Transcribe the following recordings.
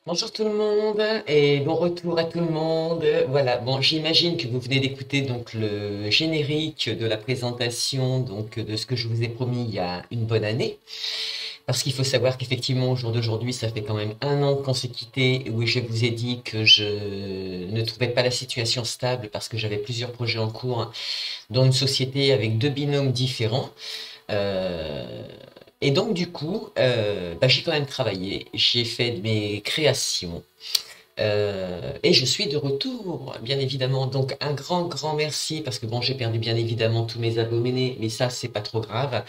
Bonjour tout le monde et bon retour à tout le monde. Voilà, bon, j'imagine que vous venez d'écouter donc le générique de la présentation donc de ce que je vous ai promis il y a une bonne année. Parce qu'il faut savoir qu'effectivement, au jour d'aujourd'hui, ça fait quand même un an qu'on s'est quitté, où je vous ai dit que je ne trouvais pas la situation stable parce que j'avais plusieurs projets en cours dans une société avec deux binômes différents. Euh, et donc du coup, j'ai quand même travaillé, j'ai fait mes créations et je suis de retour, bien évidemment. Donc un grand merci parce que bon, j'ai perdu bien évidemment tous mes abonnés, mais ça c'est pas trop grave.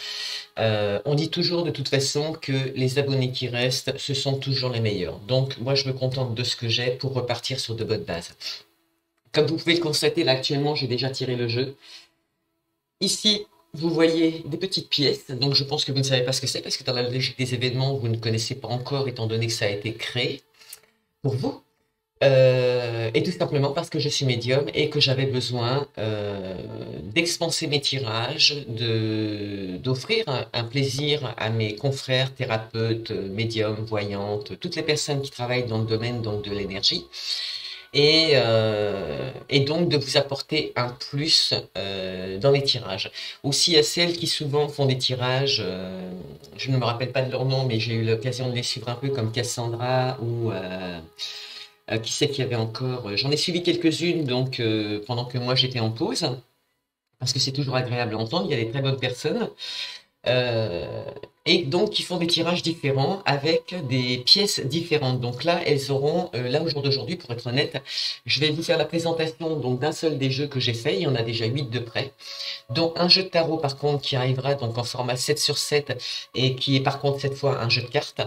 On dit toujours de toute façon que les abonnés qui restent, ce sont toujours les meilleurs. Donc moi je me contente de ce que j'ai pour repartir sur de bonnes bases. Comme vous pouvez le constater, là actuellement j'ai déjà tiré le jeu. Ici, vous voyez des petites pièces, donc je pense que vous ne savez pas ce que c'est, parce que dans la logique des événements, vous ne connaissez pas encore, étant donné que ça a été créé pour vous. Et tout simplement parce que je suis médium et que j'avais besoin d'expanser mes tirages, d'offrir un plaisir à mes confrères, thérapeutes, médiums, voyantes, toutes les personnes qui travaillent dans le domaine donc, de l'énergie et donc de vous apporter un plus dans les tirages. Aussi à celles qui souvent font des tirages, je ne me rappelle pas de leur nom, mais j'ai eu l'occasion de les suivre un peu comme Cassandra ou qui c'est qu'il y avait encore. J'en ai suivi quelques-unes donc pendant que moi j'étais en pause, parce que c'est toujours agréable à entendre, il y a des très bonnes personnes. Euh, et donc, ils font des tirages différents avec des pièces différentes. Donc là, elles auront, là au jour d'aujourd'hui, pour être honnête, je vais vous faire la présentation donc d'un seul des jeux que j'ai fait. Il y en a déjà 8 de près. Dont un jeu de tarot par contre qui arrivera donc en format 7/7 et qui est par contre cette fois un jeu de cartes.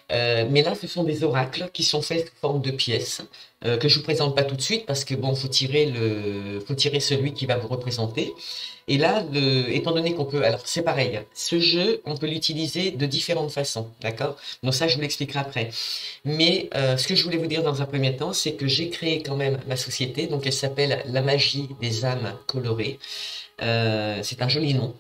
Mais là, ce sont des oracles qui sont faits sous forme de pièces que je vous présente pas tout de suite parce que bon, faut tirer celui qui va vous représenter. Et là, étant donné qu'on peut, alors c'est pareil, hein, ce jeu, on peut l'utiliser de différentes façons, d'accord? Donc ça, je vous l'expliquerai après. Mais ce que je voulais vous dire dans un premier temps, c'est que j'ai créé quand même ma société, donc elle s'appelle La Magie des âmes colorées. C'est un joli nom.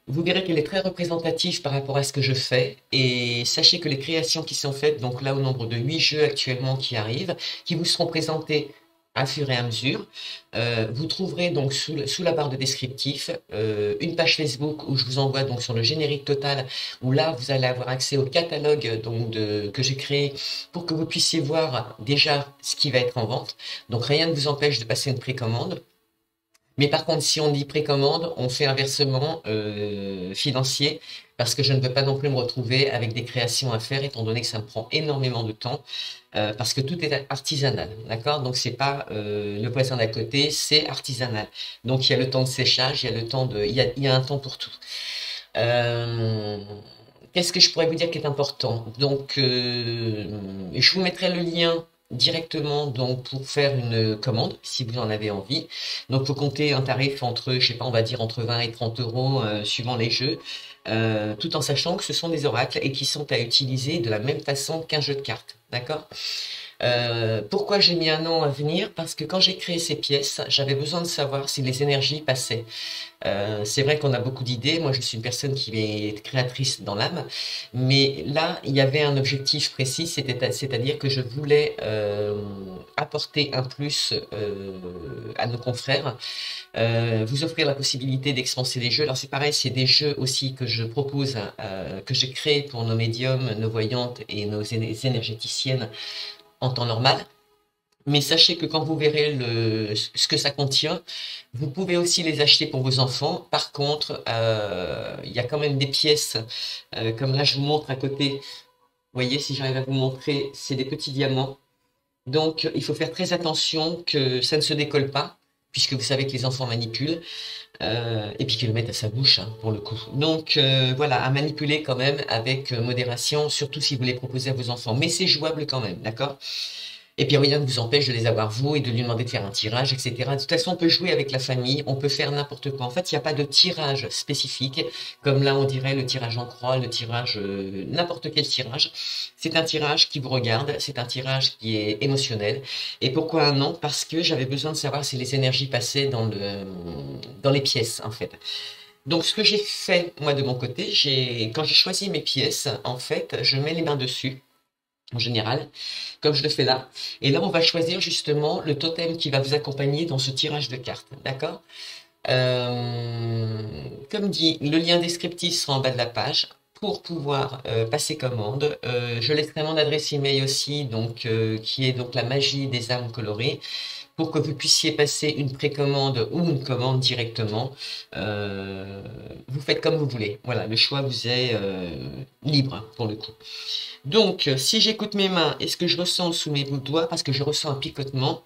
Vous verrez qu'elle est très représentative par rapport à ce que je fais. Et sachez que les créations qui sont faites, donc là au nombre de 8 jeux actuellement qui arrivent, qui vous seront présentés à fur et à mesure. Vous trouverez donc sous la barre de descriptif une page Facebook où je vous envoie donc sur le générique total, où là vous allez avoir accès au catalogue donc que j'ai créé pour que vous puissiez voir déjà ce qui va être en vente. Donc rien ne vous empêche de passer une précommande. Mais par contre, si on dit précommande, on fait un versement financier parce que je ne veux pas non plus me retrouver avec des créations à faire étant donné que ça me prend énormément de temps parce que tout est artisanal, d'accord? Donc c'est pas le voisin d'à côté, c'est artisanal. Donc il y a le temps de séchage, il y a le temps de, il y a un temps pour tout. Euh, Qu'est-ce que je pourrais vous dire qui est important? Donc, je vous mettrai le lien directement donc pour faire une commande si vous en avez envie. Donc, faut compter un tarif entre, je sais pas, on va dire entre 20 et 30 euros suivant les jeux, tout en sachant que ce sont des oracles et qui sont à utiliser de la même façon qu'un jeu de cartes. D'accord? Pourquoi j'ai mis un an à venir? Parce que quand j'ai créé ces pièces, j'avais besoin de savoir si les énergies passaient. C'est vrai qu'on a beaucoup d'idées. Moi, je suis une personne qui est créatrice dans l'âme. Mais là, il y avait un objectif précis, c'est-à-dire que je voulais apporter un plus à nos confrères, vous offrir la possibilité d'expanser des jeux. Alors c'est pareil, c'est des jeux aussi que je propose, que j'ai créés pour nos médiums, nos voyantes et nos énergéticiennes en temps normal. Mais sachez que quand vous verrez ce que ça contient, vous pouvez aussi les acheter pour vos enfants. Par contre, il y a quand même des pièces, comme là je vous montre à côté. Vous voyez, si j'arrive à vous montrer, c'est des petits diamants. Donc, il faut faire très attention que ça ne se décolle pas, puisque vous savez que les enfants manipulent, et puis qu'ils le mettent à sa bouche, hein, pour le coup. Donc, voilà, à manipuler quand même avec modération, surtout si vous les proposez à vos enfants. Mais c'est jouable quand même, d'accord? Et puis rien ne vous empêche de les avoir vous et de lui demander de faire un tirage, etc. De toute façon, on peut jouer avec la famille, on peut faire n'importe quoi. En fait, il n'y a pas de tirage spécifique, comme là on dirait le tirage en croix, le tirage, n'importe quel tirage. C'est un tirage qui vous regarde, c'est un tirage qui est émotionnel. Et pourquoi un an? Parce que j'avais besoin de savoir si les énergies passaient dans les pièces, en fait. Donc, ce que j'ai fait, moi, de mon côté, quand j'ai choisi mes pièces, en fait, je mets les mains dessus. en général, comme je le fais là. Et là, on va choisir justement le totem qui va vous accompagner dans ce tirage de cartes, d'accord? Comme dit, le lien descriptif sera en bas de la page pour pouvoir passer commande. Je laisserai mon adresse email aussi, donc qui est donc la magie des armes colorées, pour que vous puissiez passer une précommande ou une commande directement. Vous faites comme vous voulez. Voilà, le choix vous est libre pour le coup. Donc, si j'écoute mes mains et ce que je ressens sous mes doigts, parce que je ressens un picotement,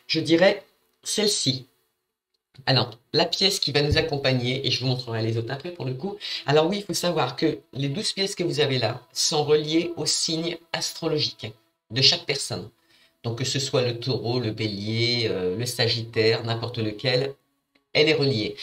je dirais celle-ci. Alors, la pièce qui va nous accompagner, et je vous montrerai les autres après pour le coup. Alors oui, il faut savoir que les 12 pièces que vous avez là sont reliées au signe astrologique de chaque personne. Donc que ce soit le taureau, le bélier, le sagittaire, n'importe lequel, elle est reliée.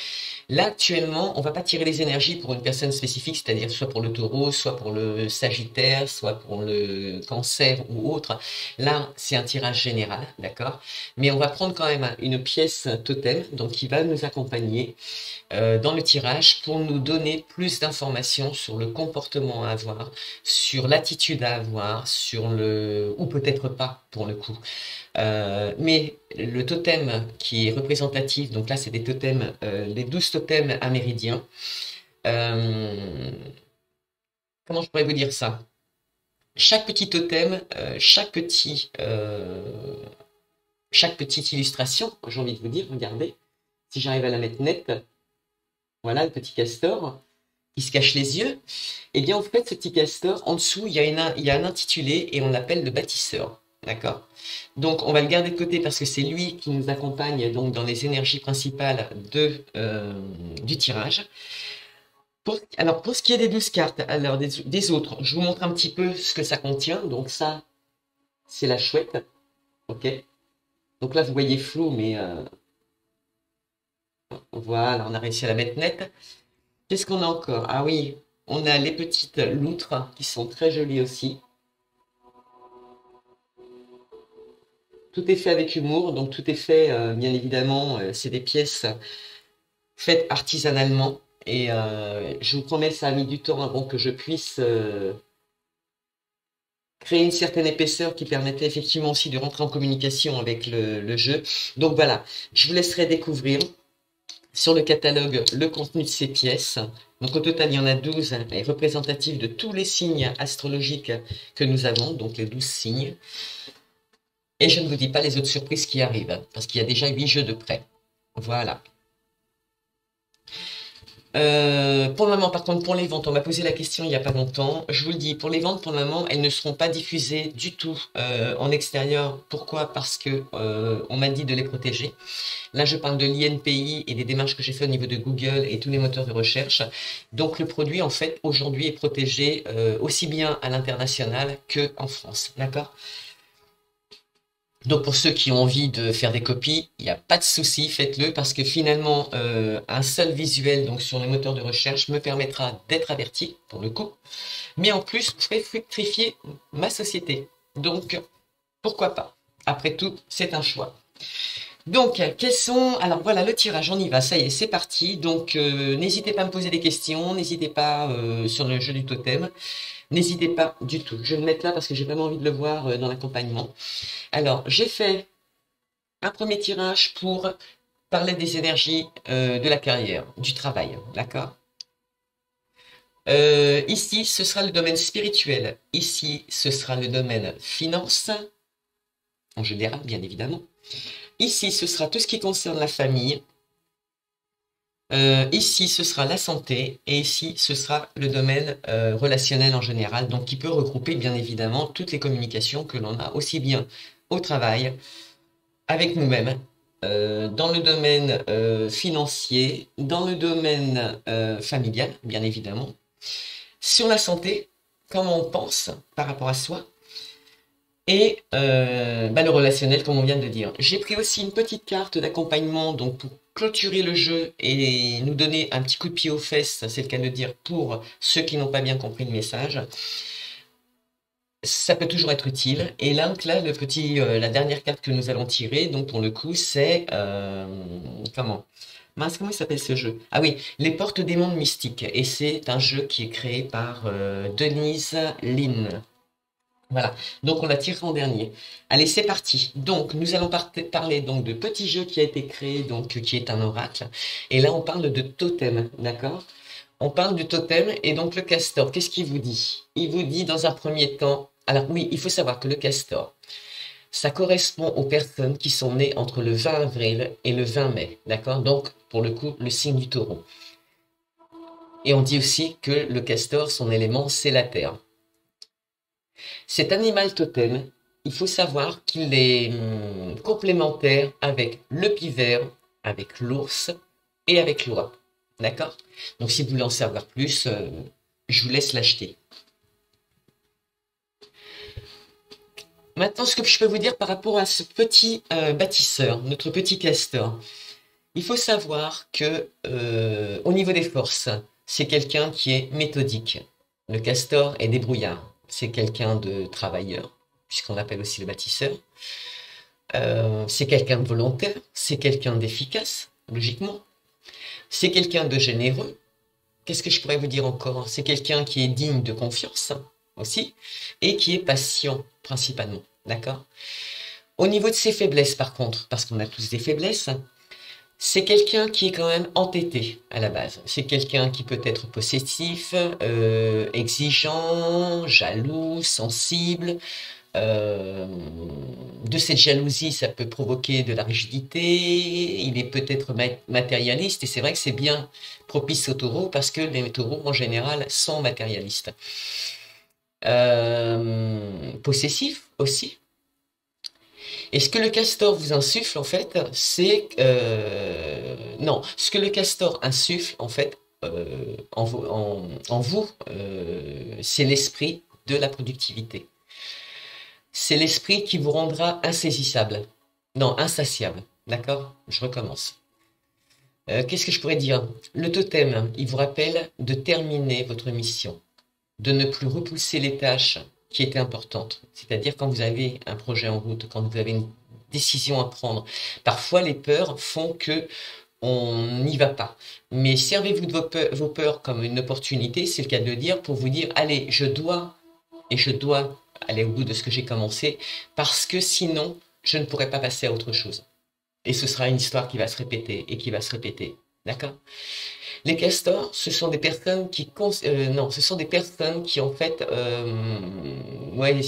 Là, actuellement, on va pas tirer les énergies pour une personne spécifique, c'est-à-dire soit pour le taureau, soit pour le sagittaire, soit pour le cancer ou autre. Là, c'est un tirage général, d'accord? Mais on va prendre quand même une pièce totem, donc qui va nous accompagner dans le tirage pour nous donner plus d'informations sur le comportement à avoir, sur l'attitude à avoir, sur le... ou peut-être pas pour le coup. Mais le totem qui est représentatif, donc là c'est des totems, les 12 totems amérindiens. Comment je pourrais vous dire ça? Chaque petit totem, chaque petite illustration, j'ai envie de vous dire, regardez, si j'arrive à la mettre nette, voilà le petit castor qui se cache les yeux. Et bien en fait, ce petit castor, en dessous, il y a un intitulé et on l'appelle le bâtisseur. D'accord? Donc on va le garder de côté parce que c'est lui qui nous accompagne donc dans les énergies principales du tirage. Alors pour ce qui est des 12 cartes, alors des autres, je vous montre un petit peu ce que ça contient. Donc ça, c'est la chouette. Ok? Donc là, vous voyez flou, mais voilà, on a réussi à la mettre nette. Qu'est-ce qu'on a encore? Ah oui, on a les petites loutres qui sont très jolies aussi. Tout est fait avec humour, donc tout est fait, bien évidemment, c'est des pièces faites artisanalement. Et je vous promets, ça a mis du temps avant que je puisse créer une certaine épaisseur qui permettait effectivement aussi de rentrer en communication avec le jeu. Donc voilà, je vous laisserai découvrir sur le catalogue le contenu de ces pièces. Donc au total, il y en a 12 et représentatifs de tous les signes astrologiques que nous avons, donc les 12 signes. Et je ne vous dis pas les autres surprises qui arrivent, parce qu'il y a déjà 8 jeux de prêt. Voilà. Pour le moment, par contre, pour les ventes, on m'a posé la question il n'y a pas longtemps. Je vous le dis, pour les ventes, pour le moment, elles ne seront pas diffusées du tout en extérieur. Pourquoi? Parce que on m'a dit de les protéger. Là, je parle de l'INPI et des démarches que j'ai fait au niveau de Google et tous les moteurs de recherche. Donc, le produit, en fait, aujourd'hui est protégé aussi bien à l'international qu'en France. D'accord? Donc pour ceux qui ont envie de faire des copies, il n'y a pas de souci, faites-le parce que finalement un seul visuel donc sur les moteurs de recherche me permettra d'être averti pour le coup, mais en plus je ferai fructifier ma société. Donc pourquoi pas? Après tout, c'est un choix. Donc, quels sont... Alors voilà, le tirage, on y va, ça y est, c'est parti. Donc, n'hésitez pas à me poser des questions, n'hésitez pas sur le jeu du totem, n'hésitez pas du tout. Je vais le mettre là parce que j'ai vraiment envie de le voir dans l'accompagnement. Alors, j'ai fait un premier tirage pour parler des énergies de la carrière, du travail, d'accord? Ici, ce sera le domaine spirituel. Ici, ce sera le domaine finance, en général, bien évidemment. Ici, ce sera tout ce qui concerne la famille. Ici, ce sera la santé. Et ici, ce sera le domaine relationnel en général. Donc, qui peut regrouper, bien évidemment, toutes les communications que l'on a, aussi bien au travail, avec nous-mêmes, dans le domaine financier, dans le domaine familial, bien évidemment. Sur la santé, comment on pense par rapport à soi. Et le relationnel, comme on vient de le dire. J'ai pris aussi une petite carte d'accompagnement donc pour clôturer le jeu et nous donner un petit coup de pied aux fesses, c'est le cas de le dire, pour ceux qui n'ont pas bien compris le message. Ça peut toujours être utile. Et là, la dernière carte que nous allons tirer, donc pour le coup, c'est comment? Mince, comment il s'appelle ce jeu? Ah oui, Les Portes des Mondes Mystiques. Et c'est un jeu qui est créé par Denise Lin. Voilà, donc on la tirera en dernier. Allez, c'est parti. Donc, nous allons parler donc de petit jeu qui a été créé, donc qui est un oracle. Et là, on parle de totem, d'accord? On parle du totem et donc le castor, qu'est-ce qu'il vous dit? Il vous dit dans un premier temps, alors oui, il faut savoir que le castor, ça correspond aux personnes qui sont nées entre le 20 avril et le 20 mai, d'accord? Donc, pour le coup, le signe du taureau. Et on dit aussi que le castor, son élément, c'est la terre. Cet animal totem, il faut savoir qu'il est complémentaire avec le pivert, avec l'ours et avec l'oie. D'accord? Donc si vous voulez en savoir plus, je vous laisse l'acheter. Maintenant, ce que je peux vous dire par rapport à ce petit bâtisseur, notre petit castor. Il faut savoir que au niveau des forces, c'est quelqu'un qui est méthodique. Le castor est débrouillard. C'est quelqu'un de travailleur, puisqu'on appelle aussi le bâtisseur. C'est quelqu'un de volontaire, c'est quelqu'un d'efficace, logiquement. C'est quelqu'un de généreux. Qu'est-ce que je pourrais vous dire encore? C'est quelqu'un qui est digne de confiance aussi, et qui est patient principalement. D'accord? Au niveau de ses faiblesses, par contre, parce qu'on a tous des faiblesses, c'est quelqu'un qui est quand même entêté à la base. C'est quelqu'un qui peut être possessif, exigeant, jaloux, sensible. De cette jalousie, ça peut provoquer de la rigidité. Il est peut-être matérialiste et c'est vrai que c'est bien propice aux taureaux parce que les taureaux en général sont matérialistes. Possessif aussi. Et ce que le castor vous insuffle, en fait, c'est... non, ce que le castor insuffle, en fait, en vous, c'est l'esprit de la productivité. C'est l'esprit qui vous rendra insaisissable. Non, insatiable. D'accord? Je recommence. Qu'est-ce que je pourrais dire? Le totem, il vous rappelle de terminer votre mission, de ne plus repousser les tâches qui étaient importantes. C'est-à-dire quand vous avez un projet en route, quand vous avez une décision à prendre. Parfois, les peurs font que on n'y va pas. Mais servez-vous de vos peurs comme une opportunité, c'est le cas de le dire, pour vous dire, allez, je dois aller au bout de ce que j'ai commencé, parce que sinon, je ne pourrai pas passer à autre chose. Et ce sera une histoire qui va se répéter et qui va se répéter. D'accord? Les castors, ce sont des personnes qui non, ce sont des personnes qui en fait, ouais,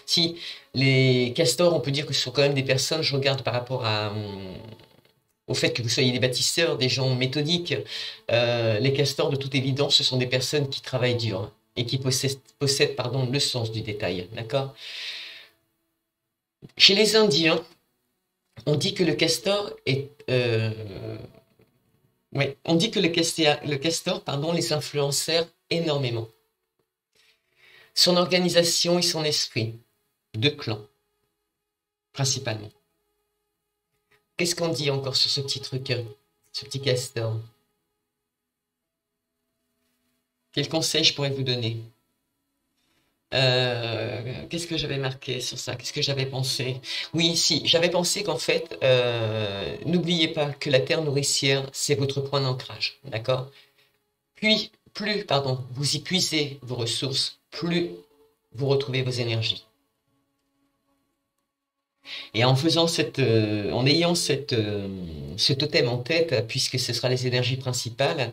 si les castors, on peut dire que ce sont quand même des personnes. Je regarde par rapport au fait que vous soyez des bâtisseurs, des gens méthodiques. Les castors, de toute évidence, ce sont des personnes qui travaillent dur et qui possèdent, pardon, le sens du détail. D'accord? Chez les Indiens, on dit que le castor est oui, on dit que le castor, pardon, les influencèrent énormément. Son organisation et son esprit de clan, principalement. Qu'est-ce qu'on dit encore sur ce petit truc, ce petit castor? Quel conseil je pourrais vous donner? Qu'est-ce que j'avais marqué sur ça? Qu'est-ce que j'avais pensé? Oui, si, j'avais pensé qu'en fait, n'oubliez pas que la terre nourricière, c'est votre point d'ancrage, d'accord? Puis, plus, pardon, vous y puisez vos ressources, plus vous retrouvez vos énergies. Et en faisant en ayant ce totem en tête, puisque ce sera les énergies principales,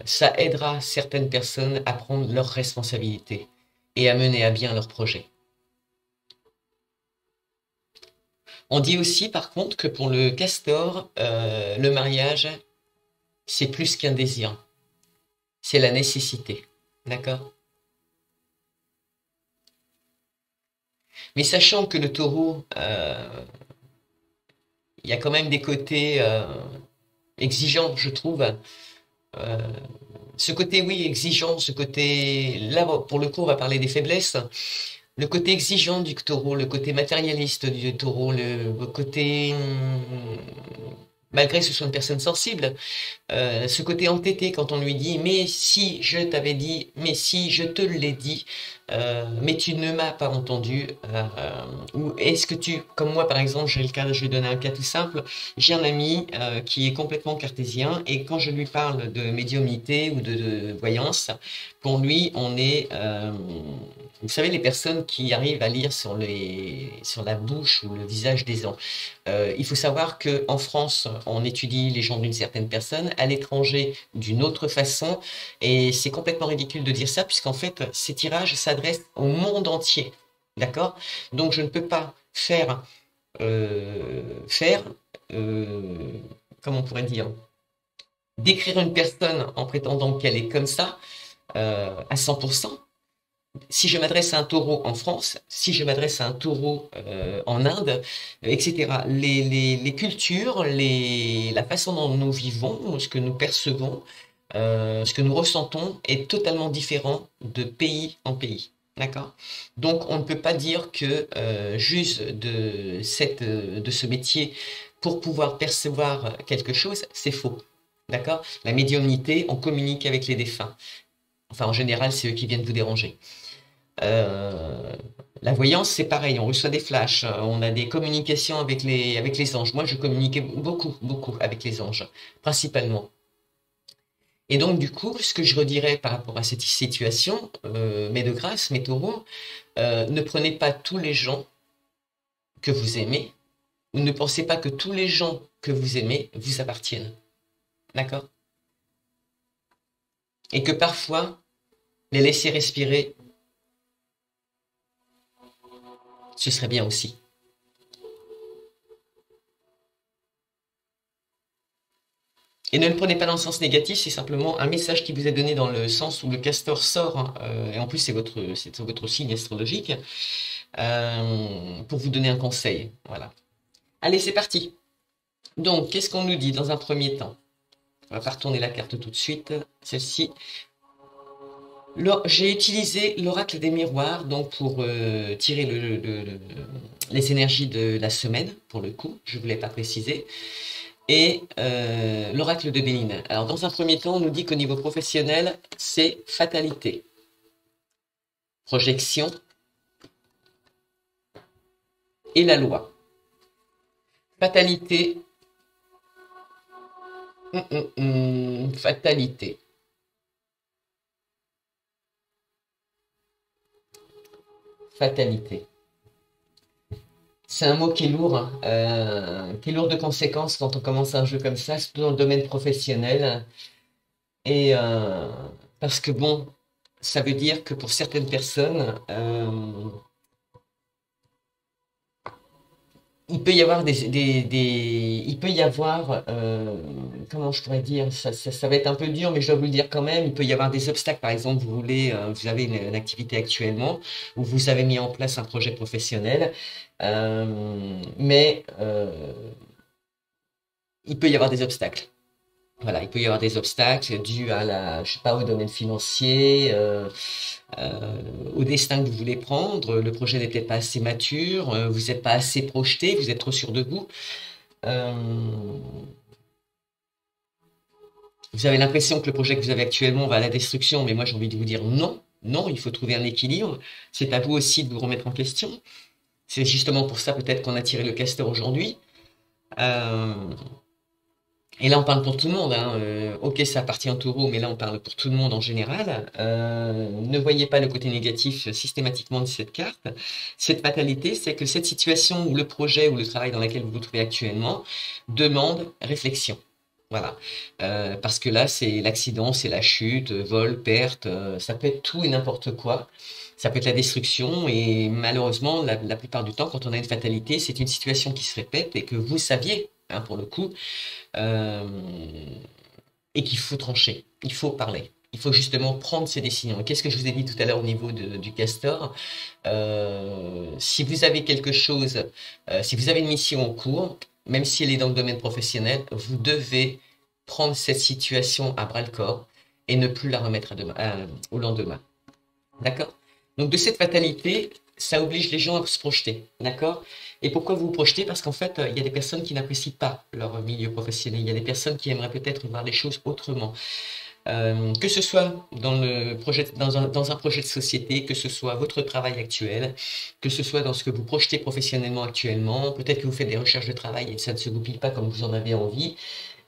ça aidera certaines personnes à prendre leurs responsabilités et à mener à bien leurs projets. On dit aussi, par contre, que pour le castor, le mariage, c'est plus qu'un désir, c'est la nécessité. D'accord? Mais sachant que le taureau, il y a quand même des côtés exigeants, je trouve. Euh, Ce côté, oui, exigeant, ce côté, là, pour le coup, on va parler des faiblesses. Le côté exigeant du taureau, le côté matérialiste du taureau, le côté, malgré que ce soit une personne sensible, ce côté entêté quand on lui dit, mais si je t'avais dit, mais si je te l'ai dit, mais tu ne m'as pas entendu, ou est-ce que comme moi par exemple, je vais donner un cas tout simple, j'ai un ami qui est complètement cartésien et quand je lui parle de médiumnité ou de voyance, pour lui on est Vous savez, les personnes qui arrivent à lire sur la bouche ou le visage des gens. Il faut savoir qu'en France, on étudie les gens d'une certaine personne, à l'étranger d'une autre façon, et c'est complètement ridicule de dire ça, puisqu'en fait, ces tirages s'adressent au monde entier. D'accord? Donc je ne peux pas faire, euh, comment on pourrait dire, décrire une personne en prétendant qu'elle est comme ça à 100%. Si je m'adresse à un taureau en France, si je m'adresse à un taureau en Inde, etc. Les cultures, la façon dont nous vivons, ce que nous percevons, ce que nous ressentons est totalement différent de pays en pays. D'accord? Donc on ne peut pas dire que juste de ce métier pour pouvoir percevoir quelque chose, c'est faux. D'accord? La médiumnité, on communique avec les défunts. Enfin, en général, c'est eux qui viennent vous déranger. Euh, la voyance, c'est pareil, on reçoit des flashs, on a des communications avec les anges. Moi, je communiquais beaucoup, beaucoup avec les anges, principalement. Et donc, du coup, ce que je redirais par rapport à cette situation, mais de grâce, mes taureaux, ne prenez pas tous les gens que vous aimez, ou ne pensez pas que tous les gens que vous aimez vous appartiennent. D'accord? Et que parfois, les laisser respirer, ce serait bien aussi. Et ne le prenez pas dans le sens négatif, c'est simplement un message qui vous est donné dans le sens où le castor sort, hein, et en plus c'est votre signe astrologique, pour vous donner un conseil. Voilà. Allez, c'est parti. Donc, qu'est-ce qu'on nous dit dans un premier temps? On va pas retourner la carte tout de suite, celle-ci. J'ai utilisé l'oracle des miroirs donc pour tirer les énergies de la semaine, pour le coup, je ne voulais pas préciser, et l'oracle de Béline. Alors dans un premier temps, on nous dit qu'au niveau professionnel, c'est fatalité, projection et la loi. Fatalité, fatalité. Fatalité. C'est un mot qui est lourd, hein, qui est lourd de conséquences quand on commence un jeu comme ça, surtout dans le domaine professionnel. Et parce que bon, ça veut dire que pour certaines personnes, il peut y avoir il peut y avoir, comment je pourrais dire, ça va être un peu dur, mais je dois vous le dire quand même, il peut y avoir des obstacles. Par exemple, vous avez une activité actuellement où vous avez mis en place un projet professionnel, mais il peut y avoir des obstacles. Voilà, il peut y avoir des obstacles dus je sais pas, au domaine financier, au destin que vous voulez prendre. Le projet n'est peut-être pas assez mature, vous n'êtes pas assez projeté, vous êtes trop sûr de vous. Euh, vous avez l'impression que le projet que vous avez actuellement va à la destruction, mais moi j'ai envie de vous dire non, non, il faut trouver un équilibre. C'est à vous aussi de vous remettre en question. C'est justement pour ça peut-être qu'on a tiré le castor aujourd'hui. Euh, Et là, on parle pour tout le monde, hein. Ok, ça appartient au taureau, mais là, on parle pour tout le monde en général. Ne voyez pas le côté négatif systématiquement de cette carte. Cette fatalité, c'est que cette situation ou le projet ou le travail dans lequel vous vous trouvez actuellement demande réflexion. Voilà. Parce que là, c'est l'accident, c'est la chute, vol, perte, ça peut être tout et n'importe quoi. Ça peut être la destruction et malheureusement, la plupart du temps, quand on a une fatalité, c'est une situation qui se répète et que vous saviez, hein, pour le coup, euh, et qu'il faut trancher, il faut parler. Il faut justement prendre ses décisions. Et qu'est-ce que je vous ai dit tout à l'heure au niveau du castor? Si vous avez quelque chose, si vous avez une mission en cours, même si elle est dans le domaine professionnel, vous devez prendre cette situation à bras-le-corps et ne plus la remettre au lendemain. D'accord? Donc de cette fatalité, ça oblige les gens à se projeter. D'accord? Et pourquoi vous vous projetez? Parce qu'en fait, il y a des personnes qui n'apprécient pas leur milieu professionnel. Il y a des personnes qui aimeraient peut-être voir les choses autrement. Que ce soit dans un projet de société, que ce soit votre travail actuel, que ce soit dans ce que vous projetez professionnellement actuellement, peut-être que vous faites des recherches de travail et ça ne se goupille pas comme vous en avez envie,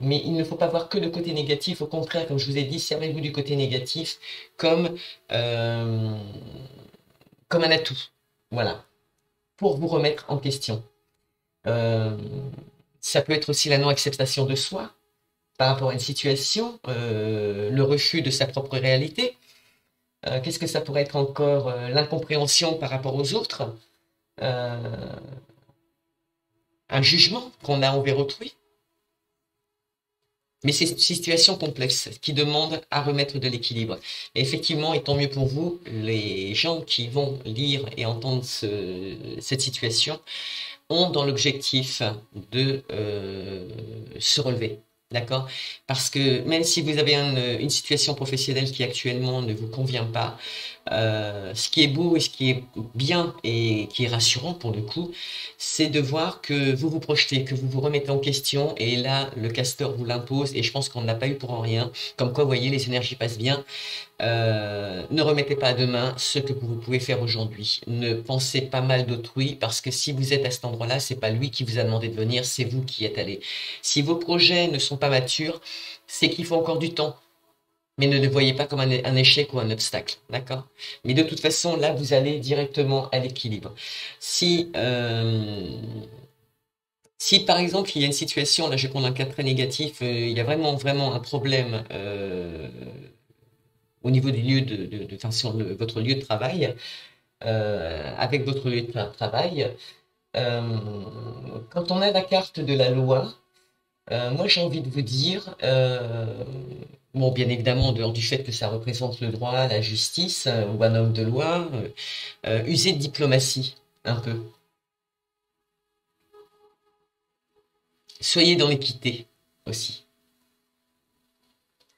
mais il ne faut pas voir que le côté négatif, au contraire, comme je vous ai dit, servez-vous du côté négatif comme, euh, comme un atout. Voilà. Pour vous remettre en question. Euh, Ça peut être aussi la non-acceptation de soi par rapport à une situation, le refus de sa propre réalité. Qu'est-ce que ça pourrait être encore? L'incompréhension par rapport aux autres, euh, un jugement qu'on a envers autrui. Mais c'est une situation complexe qui demande à remettre de l'équilibre. Et effectivement, et tant mieux pour vous, les gens qui vont lire et entendre cette situation ont dans l'objectif de se relever. D'accord? Parce que même si vous avez une situation professionnelle qui actuellement ne vous convient pas, ce qui est beau et ce qui est bien et qui est rassurant pour le coup, c'est de voir que vous vous projetez, que vous vous remettez en question et là, le casteur vous l'impose et je pense qu'on n'a pas eu pour en rien. Comme quoi, vous voyez, les énergies passent bien. Ne remettez pas à demain ce que vous pouvez faire aujourd'hui. Ne pensez pas mal d'autrui parce que si vous êtes à cet endroit-là, c'est pas lui qui vous a demandé de venir, c'est vous qui êtes allé. Si vos projets ne sont pas matures, c'est qu'il faut encore du temps. Mais ne le voyez pas comme un échec ou un obstacle, d'accord? Mais de toute façon, là, vous allez directement à l'équilibre. Si par exemple il y a une situation, là je vais prendre un cas très négatif, il y a vraiment vraiment un problème au niveau du lieu enfin, sur votre lieu de travail, avec votre lieu de travail, euh, quand on a la carte de la loi, moi j'ai envie de vous dire, bon bien évidemment en dehors du fait que ça représente le droit, la justice, ou un homme de loi, usez de diplomatie un peu. Soyez dans l'équité aussi.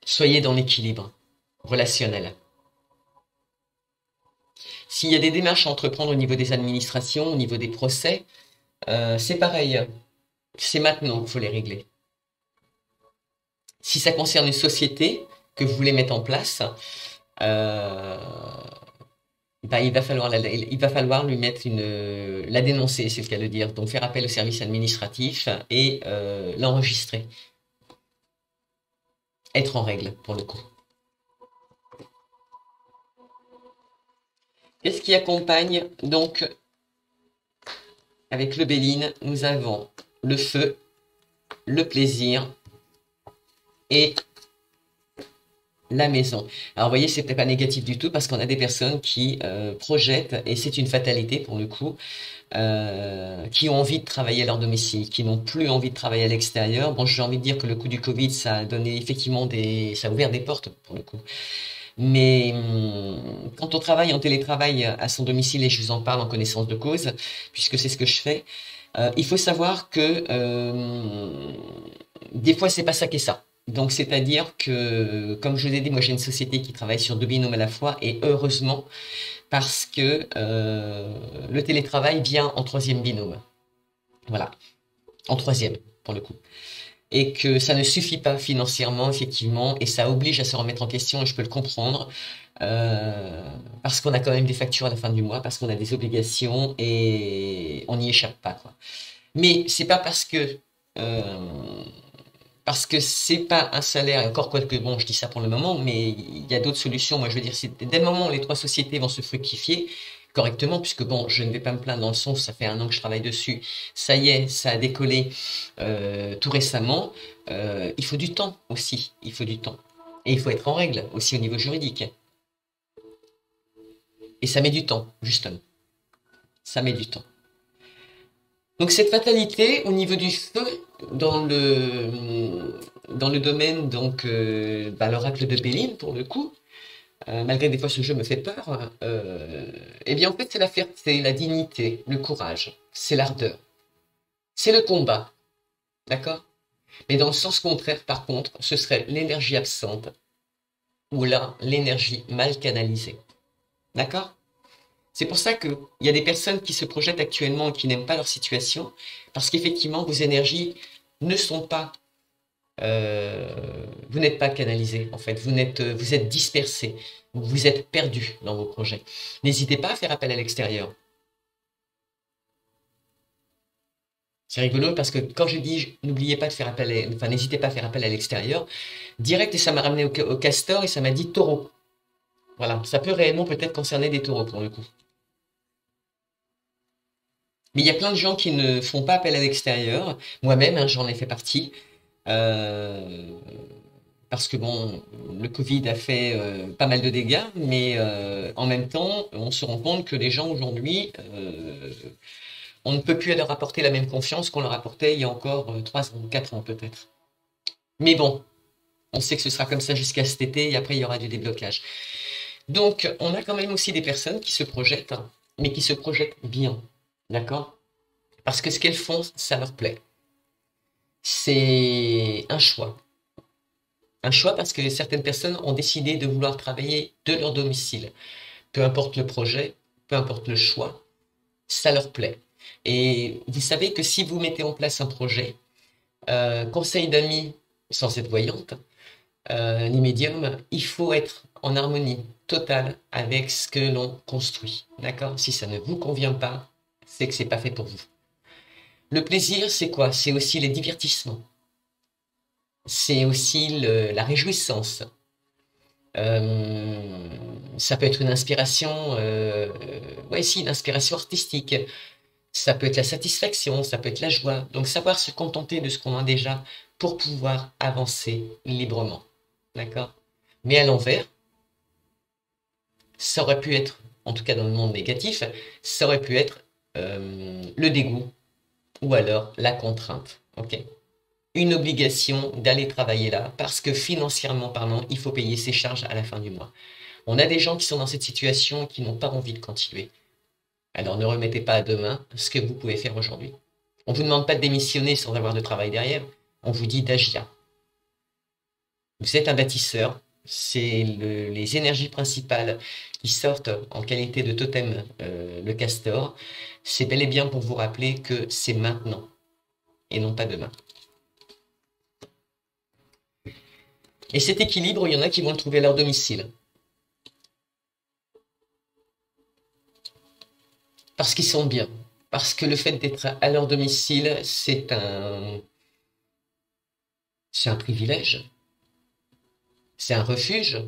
Soyez dans l'équilibre relationnel. S'il y a des démarches à entreprendre au niveau des administrations, au niveau des procès, c'est pareil. C'est maintenant qu'il faut les régler. Si ça concerne une société que vous voulez mettre en place, euh, bah, il va falloir lui mettre la dénoncer, c'est le cas de dire. Donc faire appel au service administratif et l'enregistrer. Être en règle pour le coup. Qu'est-ce qui accompagne donc avec le Béline, nous avons le feu, le plaisir et la maison. Alors vous voyez, c'est peut-être pas négatif du tout parce qu'on a des personnes qui projettent, et c'est une fatalité pour le coup, qui ont envie de travailler à leur domicile, qui n'ont plus envie de travailler à l'extérieur. Bon, j'ai envie de dire que le coup du Covid, ça a donné effectivement ça a ouvert des portes pour le coup. Mais quand on travaille en télétravail à son domicile, et je vous en parle en connaissance de cause, puisque c'est ce que je fais, il faut savoir que des fois, c'est pas ça qui est ça. Donc, c'est-à-dire que, comme je vous ai dit, moi j'ai une société qui travaille sur deux binômes à la fois, et heureusement, parce que le télétravail vient en troisième binôme. Voilà, en troisième, pour le coup. Et que ça ne suffit pas financièrement, effectivement, et ça oblige à se remettre en question, et je peux le comprendre, parce qu'on a quand même des factures à la fin du mois, parce qu'on a des obligations, et on n'y échappe pas, quoi. Mais c'est pas parce que c'est pas un salaire, et encore quoi que bon, je dis ça pour le moment, mais il y a d'autres solutions. Moi, je veux dire, dès le moment où les trois sociétés vont se fructifier correctement, puisque bon, je ne vais pas me plaindre dans le sens, ça fait un an que je travaille dessus, ça y est, ça a décollé tout récemment. Il faut du temps aussi, il faut du temps. Et il faut être en règle aussi au niveau juridique. Et ça met du temps, justement. Ça met du temps. Donc cette fatalité au niveau du feu dans le domaine donc l'oracle de Béline pour le coup, malgré des fois ce jeu me fait peur, eh bien en fait c'est la fierté, la dignité, le courage, c'est l'ardeur, c'est le combat, d'accord? Mais dans le sens contraire par contre, ce serait l'énergie absente ou là l'énergie mal canalisée, d'accord? C'est pour ça qu'il y a des personnes qui se projettent actuellement et qui n'aiment pas leur situation, parce qu'effectivement, vos énergies ne sont pas... vous n'êtes pas canalisé, en fait. Vous êtes dispersé. Vous êtes perdu dans vos projets. N'hésitez pas à faire appel à l'extérieur. C'est rigolo parce que quand je dis n'oubliez pas de faire appel, enfin n'hésitez pas à faire appel à l'extérieur, direct et ça m'a ramené au castor et ça m'a dit taureau. Voilà, ça peut réellement peut-être concerner des taureaux pour le coup. Mais il y a plein de gens qui ne font pas appel à l'extérieur. Moi-même, hein, j'en ai fait partie. Euh, Parce que bon, le Covid a fait pas mal de dégâts, mais en même temps, on se rend compte que les gens aujourd'hui, on ne peut plus leur apporter la même confiance qu'on leur apportait il y a encore 3 ans, 4 ans peut-être. Mais bon, on sait que ce sera comme ça jusqu'à cet été et après il y aura du déblocage. Donc, on a quand même aussi des personnes qui se projettent, hein, mais qui se projettent bien, d'accord? Parce que ce qu'elles font, ça leur plaît. C'est un choix. Un choix parce que certaines personnes ont décidé de vouloir travailler de leur domicile. Peu importe le projet, peu importe le choix, ça leur plaît. Et vous savez que si vous mettez en place un projet, conseil d'amis sans être voyante, ni médium, il faut être en harmonie totale avec ce que l'on construit. D'accord? Si ça ne vous convient pas, c'est que c'est pas fait pour vous. Le plaisir, c'est quoi? C'est aussi les divertissements. C'est aussi la réjouissance. Ça peut être une inspiration, ouais, si, une inspiration artistique. Ça peut être la satisfaction, ça peut être la joie. Donc, savoir se contenter de ce qu'on a déjà pour pouvoir avancer librement. D'accord? Mais à l'envers, ça aurait pu être, en tout cas dans le monde négatif, ça aurait pu être le dégoût ou alors la contrainte. Ok? Une obligation d'aller travailler là parce que financièrement parlant, il faut payer ses charges à la fin du mois. On a des gens qui sont dans cette situation qui n'ont pas envie de continuer. Alors ne remettez pas à demain ce que vous pouvez faire aujourd'hui. On ne vous demande pas de démissionner sans avoir de travail derrière. On vous dit d'agir. Vous êtes un bâtisseur. C'est les énergies principales qui sortent en qualité de totem, le castor. C'est bel et bien pour vous rappeler que c'est maintenant et non pas demain. Et cet équilibre, il y en a qui vont le trouver à leur domicile. Parce qu'ils sont bien. Parce que le fait d'être à leur domicile, c'est un privilège. C'est un refuge.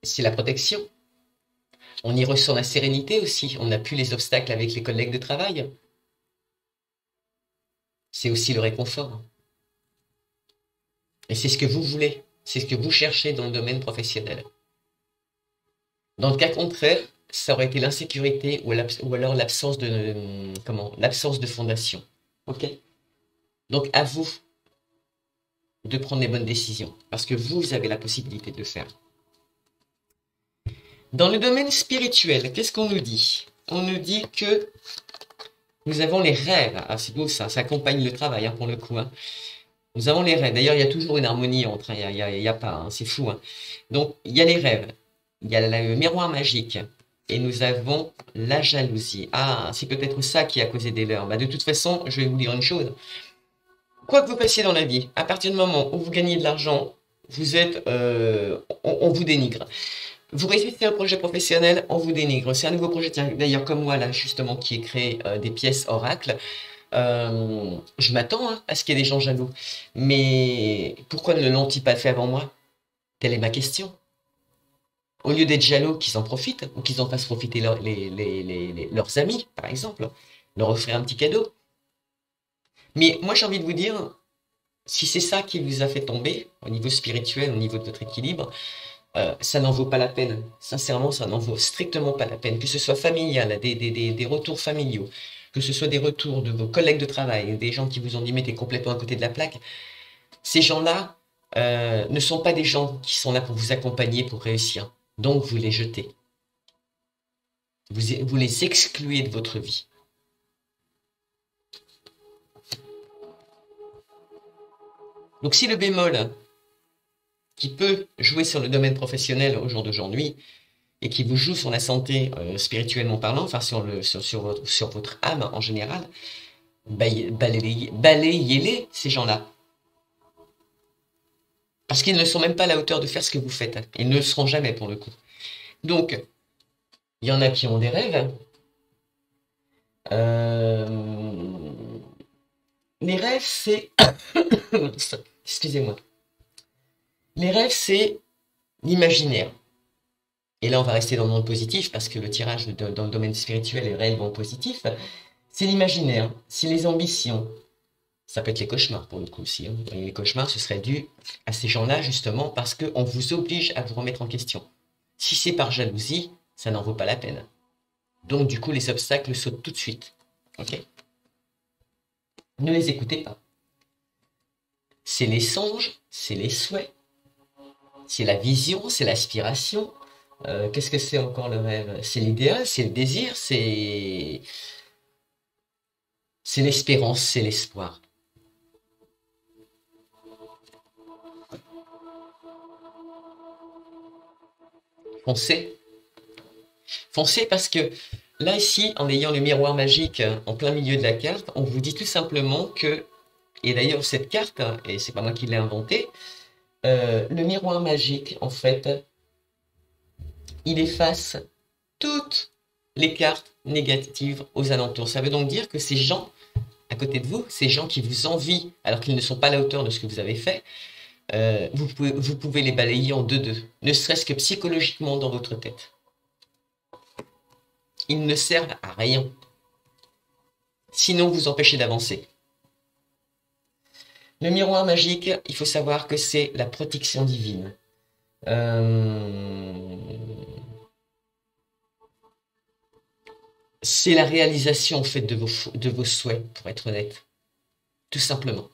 C'est la protection. On y ressent la sérénité aussi. On n'a plus les obstacles avec les collègues de travail. C'est aussi le réconfort. Et c'est ce que vous voulez. C'est ce que vous cherchez dans le domaine professionnel. Dans le cas contraire, ça aurait été l'insécurité ou alors l'absence de fondation. Ok? Donc à vous de prendre les bonnes décisions parce que vous avez la possibilité de le faire. Dans le domaine spirituel, qu'est-ce qu'on nous dit? On nous dit que nous avons les rêves. Ah, c'est beau ça, ça accompagne le travail hein, pour le coup. Hein. Nous avons les rêves. D'ailleurs, il y a toujours une harmonie entre. Il y a pas, hein, c'est fou. Hein. Donc, il y a les rêves. Il y a le miroir magique. Et nous avons la jalousie. Ah, c'est peut-être ça qui a causé des leurs. Bah, de toute façon, je vais vous dire une chose. Quoi que vous passiez dans la vie, à partir du moment où vous gagnez de l'argent, vous êtes, on vous dénigre. Vous réussissez un projet professionnel, on vous dénigre. C'est un nouveau projet, tiens, d'ailleurs comme moi là justement, qui ai créé des pièces oracles. Je m'attends hein, à ce qu'il y ait des gens jaloux. Mais pourquoi ne l'ont-ils pas fait avant moi? Telle est ma question. Au lieu d'être jaloux, qu'ils en profitent, ou qu'ils en fassent profiter leurs amis, par exemple, leur offrir un petit cadeau. Mais moi j'ai envie de vous dire, si c'est ça qui vous a fait tomber, au niveau spirituel, au niveau de votre équilibre, ça n'en vaut pas la peine. Sincèrement, ça n'en vaut strictement pas la peine. Que ce soit familial, des retours familiaux, que ce soit des retours de vos collègues de travail, des gens qui vous ont dit mais t'es complètement à côté de la plaque. Ces gens-là ne sont pas des gens qui sont là pour vous accompagner, pour réussir. Donc vous les jetez. Vous les excluez de votre vie. Donc si le bémol qui peut jouer sur le domaine professionnel au jour d'aujourd'hui et qui vous joue sur la santé spirituellement parlant, enfin sur votre âme en général, balayez-les, ces gens-là. Parce qu'ils ne sont même pas à la hauteur de faire ce que vous faites. Ils ne le seront jamais pour le coup. Donc, il y en a qui ont des rêves. Les rêves, c'est... Excusez-moi. Les rêves, c'est l'imaginaire. Et là, on va rester dans le monde positif, parce que le tirage dans le domaine spirituel est réellement positif. C'est l'imaginaire, c'est les ambitions. Ça peut être les cauchemars pour le coup aussi, hein. Et les cauchemars, ce serait dû à ces gens-là justement parce qu'on vous oblige à vous remettre en question. Si c'est par jalousie, ça n'en vaut pas la peine. Donc du coup, les obstacles sautent tout de suite. Ok? Ne les écoutez pas. C'est les songes, c'est les souhaits, c'est la vision, c'est l'aspiration. Qu'est-ce que c'est encore le rêve? C'est l'idéal, c'est le désir, c'est l'espérance, c'est l'espoir. Foncez. Foncez parce que là, ici, en ayant le miroir magique en plein milieu de la carte, on vous dit tout simplement que, et d'ailleurs cette carte, et c'est pas moi qui l'ai inventée, le miroir magique, en fait, il efface toutes les cartes négatives aux alentours. Ça veut donc dire que ces gens à côté de vous, ces gens qui vous envient alors qu'ils ne sont pas à la hauteur de ce que vous avez fait, vous pouvez les balayer en deux-deux, ne serait-ce que psychologiquement dans votre tête. Ils ne servent à rien. Sinon, vous empêchez d'avancer. Le miroir magique, il faut savoir que c'est la protection divine. C'est la réalisation en fait de vos souhaits, pour être honnête. Tout simplement.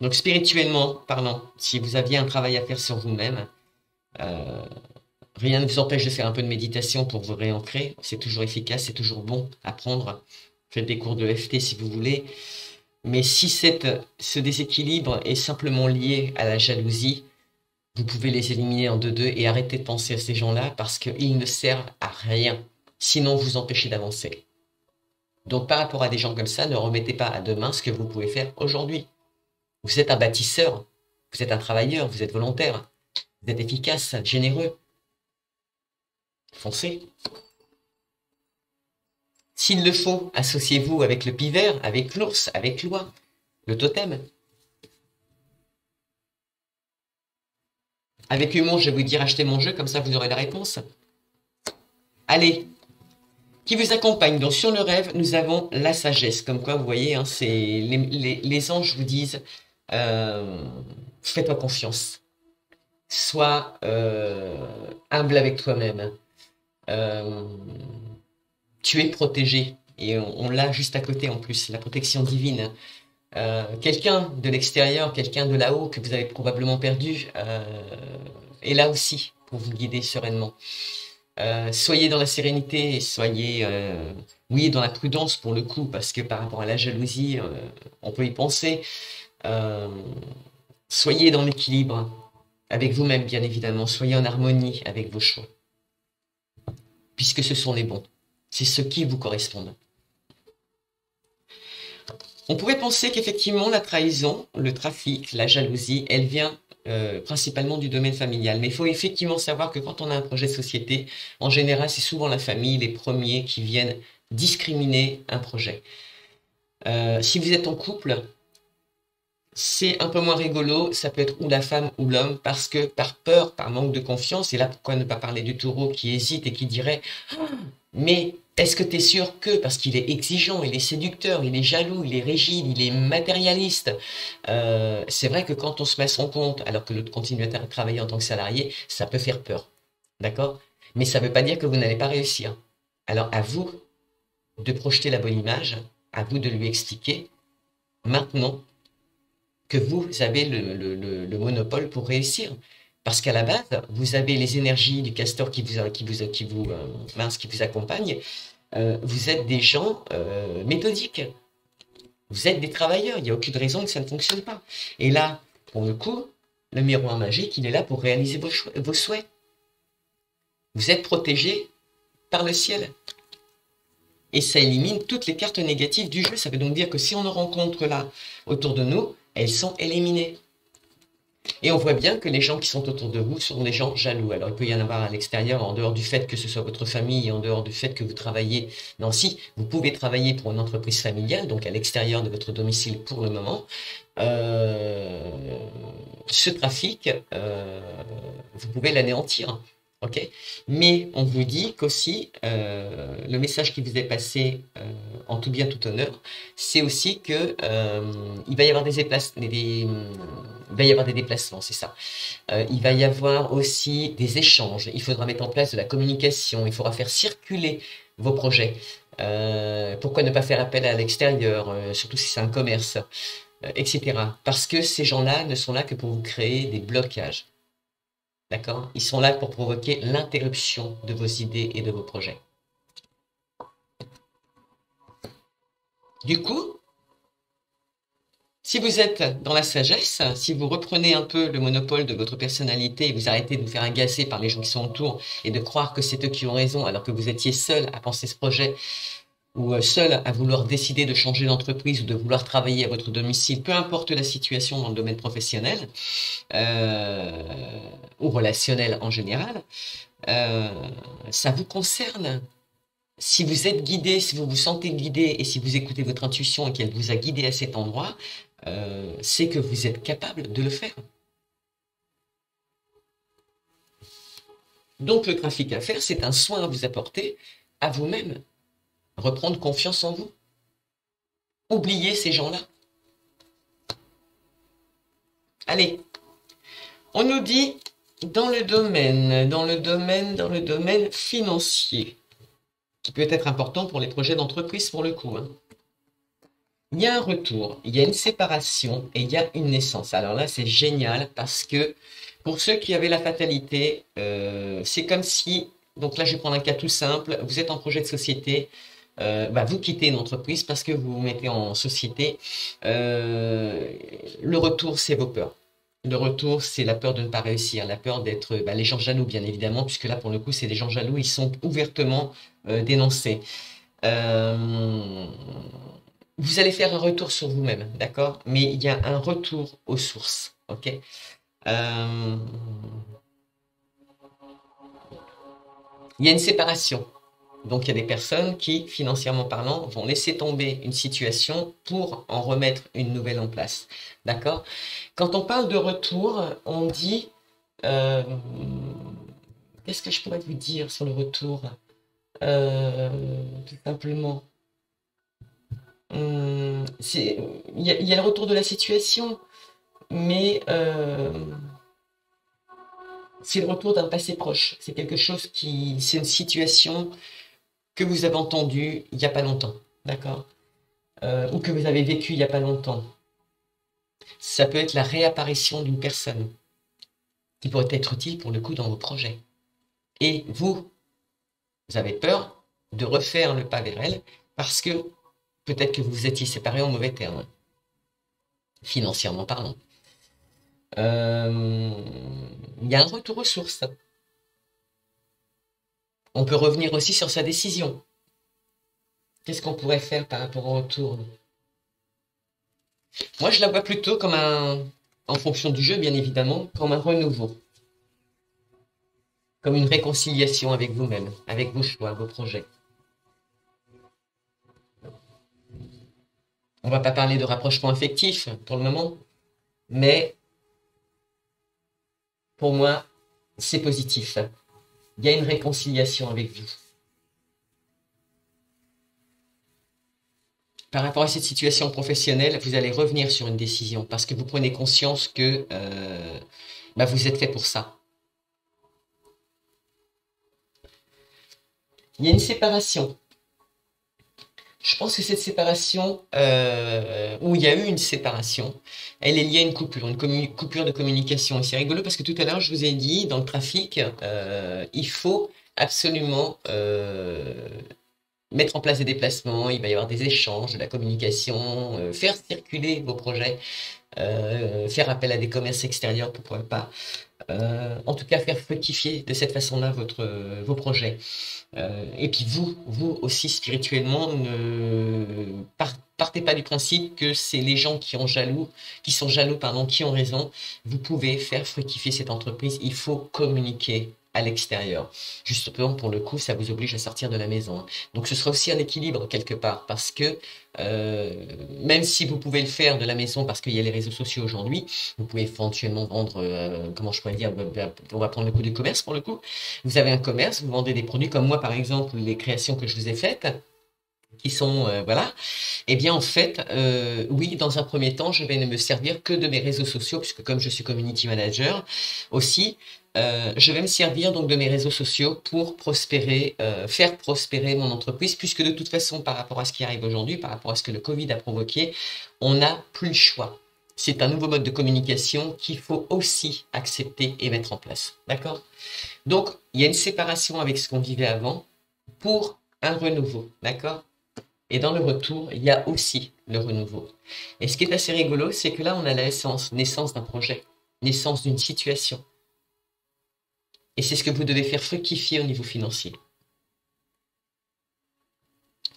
Donc spirituellement parlant, si vous aviez un travail à faire sur vous-même, rien ne vous empêche de faire un peu de méditation pour vous réancrer. C'est toujours efficace, c'est toujours bon à prendre. Faites des cours de FT si vous voulez. Mais si ce déséquilibre est simplement lié à la jalousie, vous pouvez les éliminer en deux-deux et arrêter de penser à ces gens-là parce qu'ils ne servent à rien. Sinon, vous empêchez d'avancer. Donc par rapport à des gens comme ça, ne remettez pas à demain ce que vous pouvez faire aujourd'hui. Vous êtes un bâtisseur, vous êtes un travailleur, vous êtes volontaire, vous êtes efficace, généreux. Foncez. S'il le faut, associez-vous avec le pivert, avec l'ours, avec l'oie, le totem. Avec humour, je vais vous dire achetez mon jeu, comme ça vous aurez la réponse. Allez, qui vous accompagne. Donc sur le rêve, nous avons la sagesse. Comme quoi, vous voyez, hein, c'est les anges vous disent fais-toi confiance. Sois humble avec toi-même. Tu es protégé. Et on l'a juste à côté en plus, la protection divine. Quelqu'un de l'extérieur, quelqu'un de là-haut que vous avez probablement perdu, est là aussi pour vous guider sereinement. Soyez dans la sérénité et soyez oui, dans la prudence pour le coup, parce que par rapport à la jalousie, on peut y penser. Soyez dans l'équilibre avec vous-même, bien évidemment. Soyez en harmonie avec vos choix, puisque ce sont les bons. C'est ceux qui vous correspondent. On pourrait penser qu'effectivement, la trahison, le trafic, la jalousie, elle vient principalement du domaine familial. Mais il faut effectivement savoir que quand on a un projet de société, en général, c'est souvent la famille, les premiers qui viennent discriminer un projet. Si vous êtes en couple, c'est un peu moins rigolo, ça peut être ou la femme ou l'homme, parce que par peur, par manque de confiance, et là pourquoi ne pas parler du taureau qui hésite et qui dirait « Mais est-ce que tu es sûr que, parce qu'il est exigeant, il est séducteur, il est jaloux, il est rigide, il est matérialiste ?» C'est vrai que quand on se met à son compte, alors que l'autre continue à travailler en tant que salarié, ça peut faire peur, d'accord? Mais ça ne veut pas dire que vous n'allez pas réussir. Alors à vous de projeter la bonne image, à vous de lui expliquer maintenant que vous avez le monopole pour réussir. Parce qu'à la base, vous avez les énergies du castor qui vous accompagne. Vous êtes des gens méthodiques. Vous êtes des travailleurs. Il n'y a aucune raison que ça ne fonctionne pas. Et là, pour le coup, le miroir magique, il est là pour réaliser vos souhaits. Vous êtes protégé par le ciel. Et ça élimine toutes les cartes négatives du jeu. Ça veut donc dire que si on en rencontre là autour de nous, elles sont éliminées. Et on voit bien que les gens qui sont autour de vous sont des gens jaloux. Alors il peut y en avoir à l'extérieur, en dehors du fait que ce soit votre famille, en dehors du fait que vous travaillez. Non, si, vous pouvez travailler pour une entreprise familiale, donc à l'extérieur de votre domicile pour le moment. Ce trafic, vous pouvez l'anéantir. Ok? Mais on vous dit qu'aussi, le message qui vous est passé en tout bien, tout honneur, c'est aussi que il va y avoir il va y avoir des déplacements, c'est ça. Il va y avoir aussi des échanges. Il faudra mettre en place de la communication. Il faudra faire circuler vos projets. Pourquoi ne pas faire appel à l'extérieur, surtout si c'est un commerce, etc. Parce que ces gens-là ne sont là que pour vous créer des blocages. D'accord? Ils sont là pour provoquer l'interruption de vos idées et de vos projets. Du coup, si vous êtes dans la sagesse, si vous reprenez un peu le monopole de votre personnalité et vous arrêtez de vous faire agacer par les gens qui sont autour et de croire que c'est eux qui ont raison alors que vous étiez seul à penser ce projet ou seul à vouloir décider de changer d'entreprise ou de vouloir travailler à votre domicile, peu importe la situation dans le domaine professionnel ou relationnel en général, ça vous concerne. Si vous êtes guidé, si vous vous sentez guidé et si vous écoutez votre intuition et qu'elle vous a guidé à cet endroit, c'est que vous êtes capable de le faire. Donc le graphique à faire, c'est un soin à vous apporter à vous-même. Reprendre confiance en vous. Oubliez ces gens-là. Allez, on nous dit dans le domaine financier, qui peut être important pour les projets d'entreprise pour le coup. Il y a un retour, il y a une séparation et il y a une naissance. Alors là, c'est génial parce que pour ceux qui avaient la fatalité, c'est comme si, donc là je vais prendre un cas tout simple, vous êtes en projet de société, vous quittez une entreprise parce que vous vous mettez en société. Le retour, c'est vos peurs. Le retour, c'est la peur de ne pas réussir, la peur d'être les gens jaloux, bien évidemment, puisque là, pour le coup, c'est des gens jaloux, ils sont ouvertement dénoncés. Vous allez faire un retour sur vous-même, d'accord? Mais il y a un retour aux sources, ok? Il y a une séparation. Donc, il y a des personnes qui, financièrement parlant, vont laisser tomber une situation pour en remettre une nouvelle en place. D'accord? Quand on parle de retour, on dit... qu'est-ce que je pourrais vous dire sur le retour? Tout simplement. Il y a le retour de la situation, mais c'est le retour d'un passé proche. C'est quelque chose qui... C'est une situation que vous avez entendue il n'y a pas longtemps, d'accord? Ou que vous avez vécu il n'y a pas longtemps. Ça peut être la réapparition d'une personne qui pourrait être utile pour le coup dans vos projets. Et vous avez peur de refaire le pas vers elle parce que peut-être que vous vous étiez séparés en mauvais termes, financièrement parlant. Il y a un retour aux sources. On peut revenir aussi sur sa décision. Qu'est-ce qu'on pourrait faire par rapport au retour? Moi, je la vois plutôt comme en fonction du jeu, bien évidemment, comme un renouveau. Comme une réconciliation avec vous-même, avec vos choix, vos projets. On ne va pas parler de rapprochement affectif pour le moment, mais pour moi, c'est positif. Il y a une réconciliation avec vous. Par rapport à cette situation professionnelle, vous allez revenir sur une décision parce que vous prenez conscience que vous êtes fait pour ça. Il y a une séparation. Je pense que cette séparation, où il y a eu une séparation, elle est liée à une coupure de communication. Et c'est rigolo parce que tout à l'heure, je vous ai dit, dans le trafic, il faut absolument mettre en place des déplacements, il va y avoir des échanges, de la communication, faire circuler vos projets, faire appel à des commerces extérieurs, pourquoi pas. En tout cas, faire fructifier de cette façon-là vos projets. Et puis vous aussi spirituellement, ne partez pas du principe que c'est les gens qui sont jaloux, qui ont raison. Vous pouvez faire fructifier cette entreprise. Il faut communiquer à l'extérieur. Justement, pour le coup, ça vous oblige à sortir de la maison, hein. Donc, ce sera aussi un équilibre quelque part, parce que même si vous pouvez le faire de la maison, parce qu'il y a les réseaux sociaux aujourd'hui, vous pouvez éventuellement vendre, comment je pourrais dire, on va prendre le coup du commerce pour le coup. Vous avez un commerce, vous vendez des produits comme moi, par exemple, les créations que je vous ai faites, qui sont, voilà. Eh bien, en fait, oui, dans un premier temps, je vais ne me servir que de mes réseaux sociaux, puisque comme je suis community manager aussi, je vais me servir donc de mes réseaux sociaux pour prospérer, faire prospérer mon entreprise, puisque de toute façon, par rapport à ce qui arrive aujourd'hui, par rapport à ce que le Covid a provoqué, on n'a plus le choix. C'est un nouveau mode de communication qu'il faut aussi accepter et mettre en place. D'accord? Donc, il y a une séparation avec ce qu'on vivait avant pour un renouveau. D'accord? Et dans le retour, il y a aussi le renouveau. Et ce qui est assez rigolo, c'est que là, on a la naissance d'un projet, naissance d'une situation. Et c'est ce que vous devez faire fructifier au niveau financier.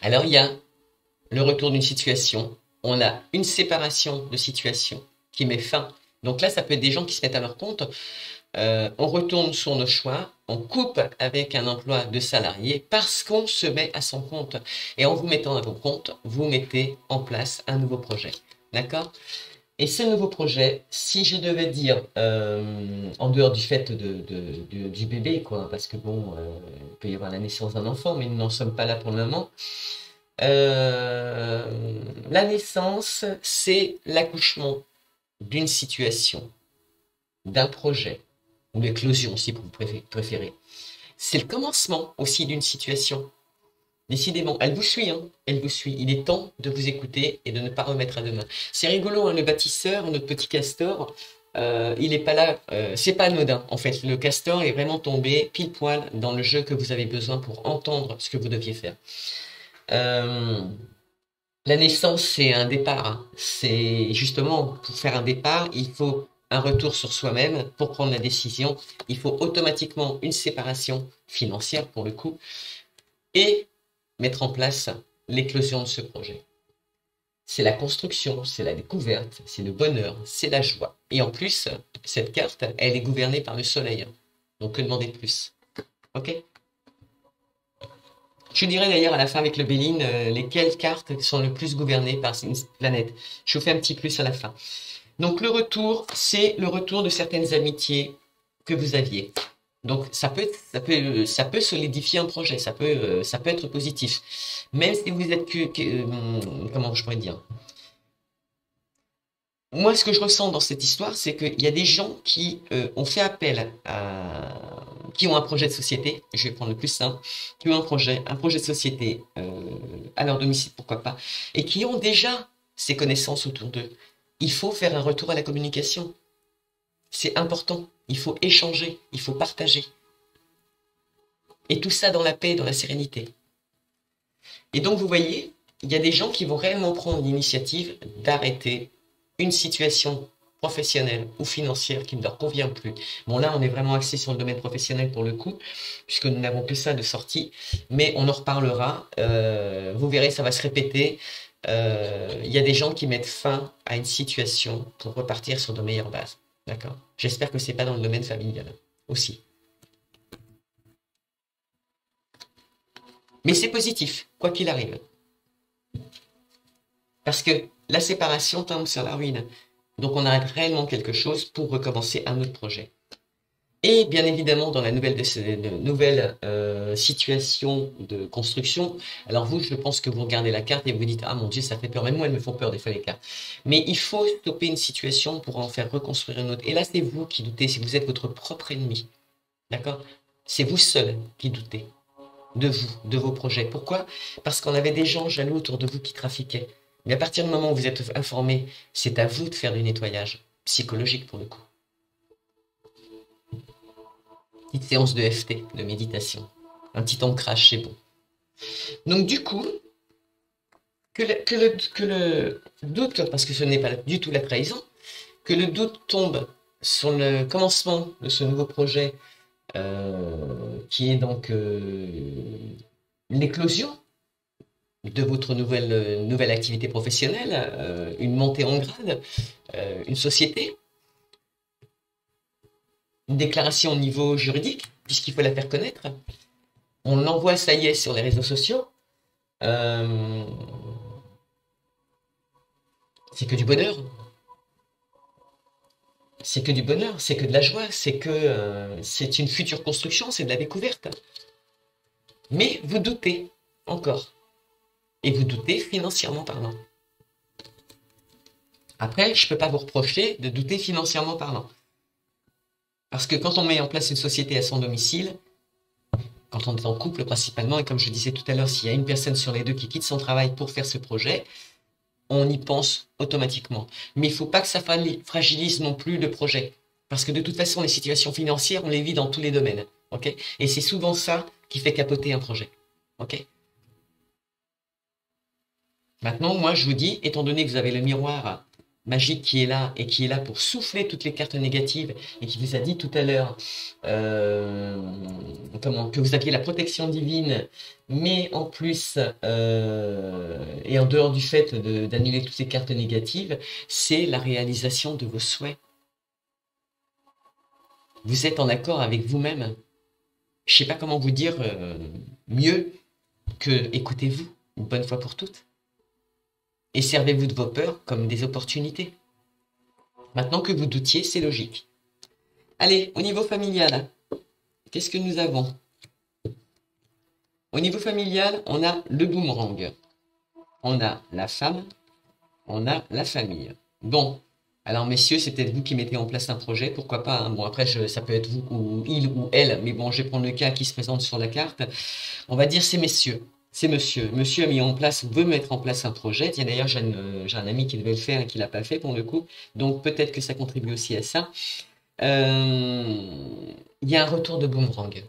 Alors, il y a le retour d'une situation. On a une séparation de situation qui met fin. Donc là, ça peut être des gens qui se mettent à leur compte. On retourne sur nos choix, on coupe avec un emploi de salarié parce qu'on se met à son compte. Et en vous mettant à vos comptes, vous mettez en place un nouveau projet. D'accord? Et ce nouveau projet, si je devais dire, en dehors du fait du bébé, quoi, parce que bon, il peut y avoir la naissance d'un enfant, mais nous n'en sommes pas là pour le moment. La naissance, c'est l'accouchement d'une situation, d'un projet, ou l'éclosion si vous préférez. C'est le commencement aussi d'une situation. Décidément, elle vous suit, hein, elle vous suit. Il est temps de vous écouter et de ne pas remettre à demain. C'est rigolo, hein, le bâtisseur, notre petit castor, il n'est pas là, c'est pas anodin. En fait, le castor est vraiment tombé pile poil dans le jeu que vous avez besoin pour entendre ce que vous deviez faire. La naissance, c'est un départ, hein. C'est justement, pour faire un départ, il faut un retour sur soi-même pour prendre la décision. Il faut automatiquement une séparation financière pour le coup et mettre en place l'éclosion de ce projet. C'est la construction, c'est la découverte, c'est le bonheur, c'est la joie. Et en plus, cette carte, elle est gouvernée par le soleil. Donc que demander de plus? Ok? Je dirais d'ailleurs à la fin avec le Béline, lesquelles cartes sont le plus gouvernées par une planète. Je vous fais un petit plus à la fin. Donc le retour, c'est le retour de certaines amitiés que vous aviez. Donc ça peut solidifier un projet, ça peut être positif. Même si vous êtes comment je pourrais dire? Moi, ce que je ressens dans cette histoire, c'est qu'il y a des gens qui ont fait appel qui ont un projet de société, je vais prendre le plus simple, qui ont un projet de société à leur domicile, pourquoi pas, et qui ont déjà ces connaissances autour d'eux. Il faut faire un retour à la communication. C'est important. Il faut échanger, il faut partager. Et tout ça dans la paix, dans la sérénité. Et donc, vous voyez, il y a des gens qui vont réellement prendre l'initiative d'arrêter une situation professionnelle ou financière qui ne leur convient plus. Bon, là, on est vraiment axé sur le domaine professionnel pour le coup, puisque nous n'avons que ça de sortie, mais on en reparlera. Vous verrez, ça va se répéter. Il y a des gens qui mettent fin à une situation pour repartir sur de meilleures bases. D'accord? J'espère que c'est pas dans le domaine familial aussi. Mais c'est positif, quoi qu'il arrive. Parce que la séparation tombe sur la ruine. Donc on arrête réellement quelque chose pour recommencer un autre projet. Et bien évidemment, dans la nouvelle situation de construction, alors vous, je pense que vous regardez la carte et vous dites, ah mon Dieu, ça fait peur. Même moi, elles me font peur des fois les cartes. Mais il faut stopper une situation pour en faire reconstruire une autre. Et là, c'est vous qui doutez, si vous êtes votre propre ennemi. D'accord? C'est vous seul qui doutez de vous, de vos projets. Pourquoi? Parce qu'on avait des gens jaloux autour de vous qui trafiquaient. Mais à partir du moment où vous êtes informé, c'est à vous de faire du nettoyage psychologique pour le coup. Petite séance de FT, de méditation. Un petit ancrage, c'est bon. Donc du coup, que le doute, parce que ce n'est pas du tout la trahison, que le doute tombe sur le commencement de ce nouveau projet qui est donc l'éclosion de votre nouvelle activité professionnelle, une montée en grade, une société. une déclaration au niveau juridique, puisqu'il faut la faire connaître. On l'envoie, ça y est, sur les réseaux sociaux. C'est que du bonheur. C'est que du bonheur, c'est que de la joie, c'est une future construction, c'est de la découverte. Mais vous doutez encore. Et vous doutez financièrement parlant. Après, je ne peux pas vous reprocher de douter financièrement parlant. Parce que quand on met en place une société à son domicile, quand on est en couple principalement, et comme je disais tout à l'heure, s'il y a une personne sur les deux qui quitte son travail pour faire ce projet, on y pense automatiquement. Mais il ne faut pas que ça fragilise non plus le projet. Parce que de toute façon, les situations financières, on les vit dans tous les domaines. Okay, et c'est souvent ça qui fait capoter un projet. Okay. Maintenant, moi, je vous dis, étant donné que vous avez le miroir magique qui est là et qui est là pour souffler toutes les cartes négatives et qui vous a dit tout à l'heure que vous aviez la protection divine, mais en plus et en dehors du fait d'annuler toutes ces cartes négatives, c'est la réalisation de vos souhaits. Vous êtes en accord avec vous-même. Je ne sais pas comment vous dire mieux que écoutez-vous une bonne fois pour toutes. Et servez-vous de vos peurs comme des opportunités. Maintenant que vous doutiez, c'est logique. Allez, au niveau familial, qu'est-ce que nous avons? Au niveau familial, on a le boomerang. On a la femme, on a la famille. Bon, alors messieurs, c'est peut-être vous qui mettez en place un projet, pourquoi pas, hein. Bon, après, ça peut être vous ou il ou elle, mais bon, je vais prendre le cas qui se présente sur la carte. On va dire c'est messieurs. C'est monsieur. Monsieur a mis en place, veut mettre en place un projet. Tiens, d'ailleurs, j'ai un ami qui devait le faire et qui l'a pas fait pour le coup. Donc, peut-être que ça contribue aussi à ça. Il y a un retour de boomerang.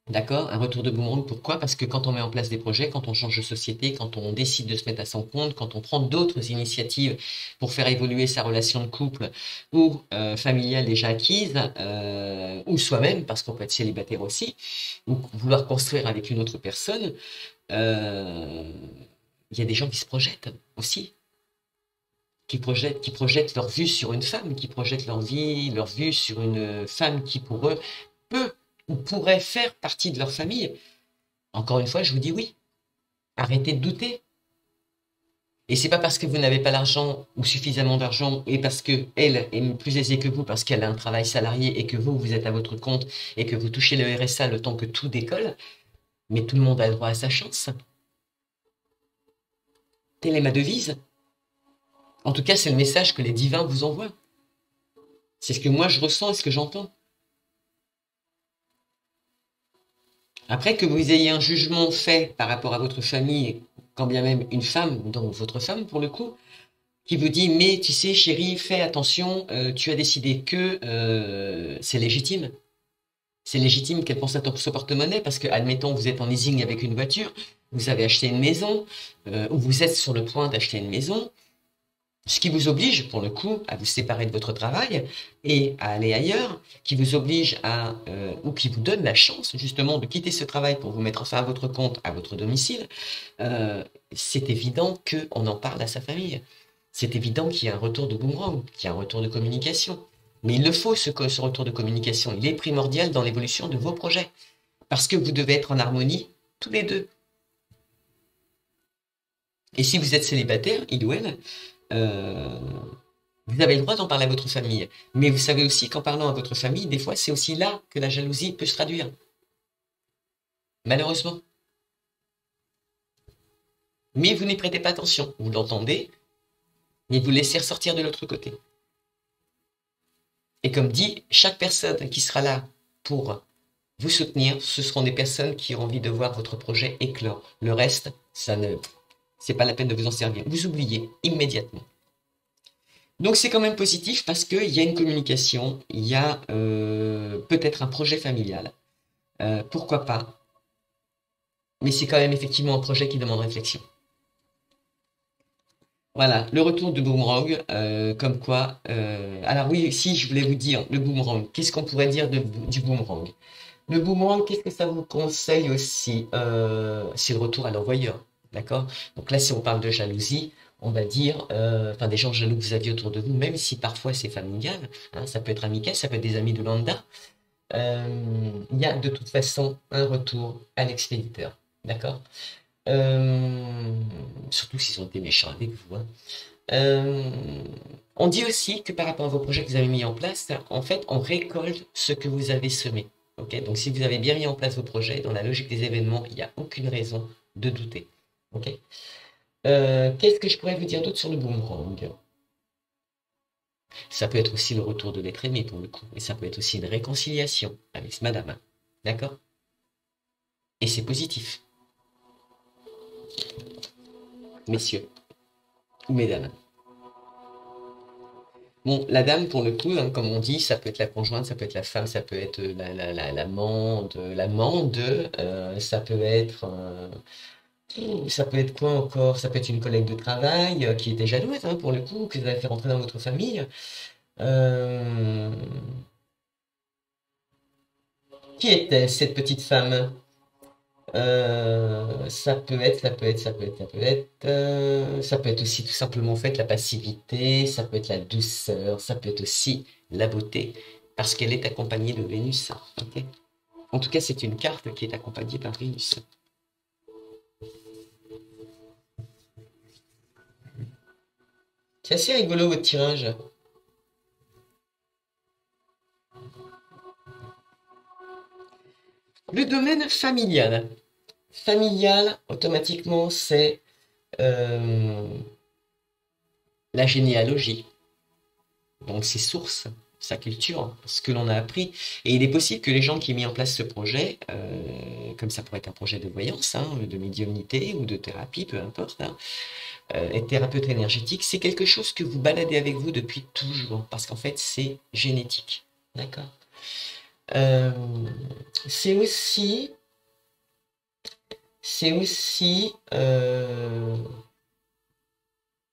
D'accord? Un retour de boomerang, pourquoi? Parce que quand on met en place des projets, quand on change de société, quand on décide de se mettre à son compte, quand on prend d'autres initiatives pour faire évoluer sa relation de couple ou familiale déjà acquise, ou soi-même, parce qu'on peut être célibataire aussi, ou vouloir construire avec une autre personne, il y a des gens qui se projettent aussi, qui projettent leur vue sur une femme, qui projettent leur vie, leur vue sur une femme qui pour eux peut ou pourrait faire partie de leur famille. Encore une fois, je vous dis oui. Arrêtez de douter. Et c'est pas parce que vous n'avez pas l'argent ou suffisamment d'argent et parce que elle est plus aisée que vous parce qu'elle a un travail salarié et que vous êtes à votre compte et que vous touchez le RSA le temps que tout décolle. Mais tout le monde a le droit à sa chance. Telle est ma devise. En tout cas, c'est le message que les divins vous envoient. C'est ce que moi je ressens et ce que j'entends. Après que vous ayez un jugement fait par rapport à votre famille, quand bien même une femme, donc votre femme pour le coup, qui vous dit « mais tu sais chérie, fais attention, tu as décidé que c'est légitime ». C'est légitime qu'elle pense à ce porte-monnaie parce que, admettons, vous êtes en leasing avec une voiture, vous avez acheté une maison, ou vous êtes sur le point d'acheter une maison, ce qui vous oblige, pour le coup, à vous séparer de votre travail et à aller ailleurs, qui vous oblige ou qui vous donne la chance, justement, de quitter ce travail pour vous mettre enfin à votre compte, à votre domicile, c'est évident qu'on en parle à sa famille. C'est évident qu'il y a un retour de boomerang, qu'il y a un retour de communication. Mais il le faut, ce retour de communication. Il est primordial dans l'évolution de vos projets. Parce que vous devez être en harmonie, tous les deux. Et si vous êtes célibataire, il ou elle, vous avez le droit d'en parler à votre famille. Mais vous savez aussi qu'en parlant à votre famille, des fois, c'est aussi là que la jalousie peut se traduire. Malheureusement. Mais vous n'y prêtez pas attention. Vous l'entendez, mais vous laissez ressortir de l'autre côté. Et comme dit, chaque personne qui sera là pour vous soutenir, ce seront des personnes qui ont envie de voir votre projet éclore. Le reste, c'est pas la peine de vous en servir. Vous oubliez immédiatement. Donc c'est quand même positif parce qu'il y a une communication, il y a peut-être un projet familial. Pourquoi pas? Mais c'est quand même effectivement un projet qui demande réflexion. Voilà, le retour du boomerang, comme quoi... alors oui, si je voulais vous dire, le boomerang, qu'est-ce qu'on pourrait dire du boomerang? Le boomerang, qu'est-ce que ça vous conseille aussi? C'est le retour à l'envoyeur, d'accord? Donc là, si on parle de jalousie, on va dire, enfin des gens jaloux que vous aviez autour de vous, même si parfois c'est familial, hein, ça peut être amical, ça peut être des amis de lambda, il y a de toute façon un retour à l'expéditeur. D'accord? Euh, Surtout s'ils ont été méchants avec vous, hein. Euh, on dit aussi que par rapport à vos projets que vous avez mis en place, en fait, on récolte ce que vous avez semé. Ok? Donc, si vous avez bien mis en place vos projets, dans la logique des événements, il n'y a aucune raison de douter. Ok? Qu'est-ce que je pourrais vous dire d'autre sur le boomerang? Ça peut être aussi le retour de l'être aimé pour le coup, et ça peut être aussi une réconciliation avec ce madame. D'accord? Et c'est positif, messieurs ou mesdames. Bon, la dame, pour le coup, hein, comme on dit, ça peut être la conjointe, ça peut être la femme, ça peut être l'amende, ça peut être quoi encore? Ça peut être une collègue de travail qui était jalouse, hein, pour le coup, que vous avez fait rentrer dans votre famille. Euh, qui était cette petite femme? Ça peut être aussi tout simplement en fait la passivité, ça peut être la douceur, ça peut être aussi la beauté, parce qu'elle est accompagnée de Vénus. Ok. En tout cas, c'est une carte qui est accompagnée par Vénus. C'est assez rigolo votre tirage. Le domaine familial. Familial, automatiquement, c'est euh, la généalogie. Donc ses sources, sa culture, ce que l'on a appris. Et il est possible que les gens qui ont mis en place ce projet, comme ça pourrait être un projet de voyance, hein, de médiumnité ou de thérapie, peu importe, hein, être thérapeute énergétique, c'est quelque chose que vous baladez avec vous depuis toujours, parce qu'en fait c'est génétique. D'accord. Euh, c'est aussi, c'est aussi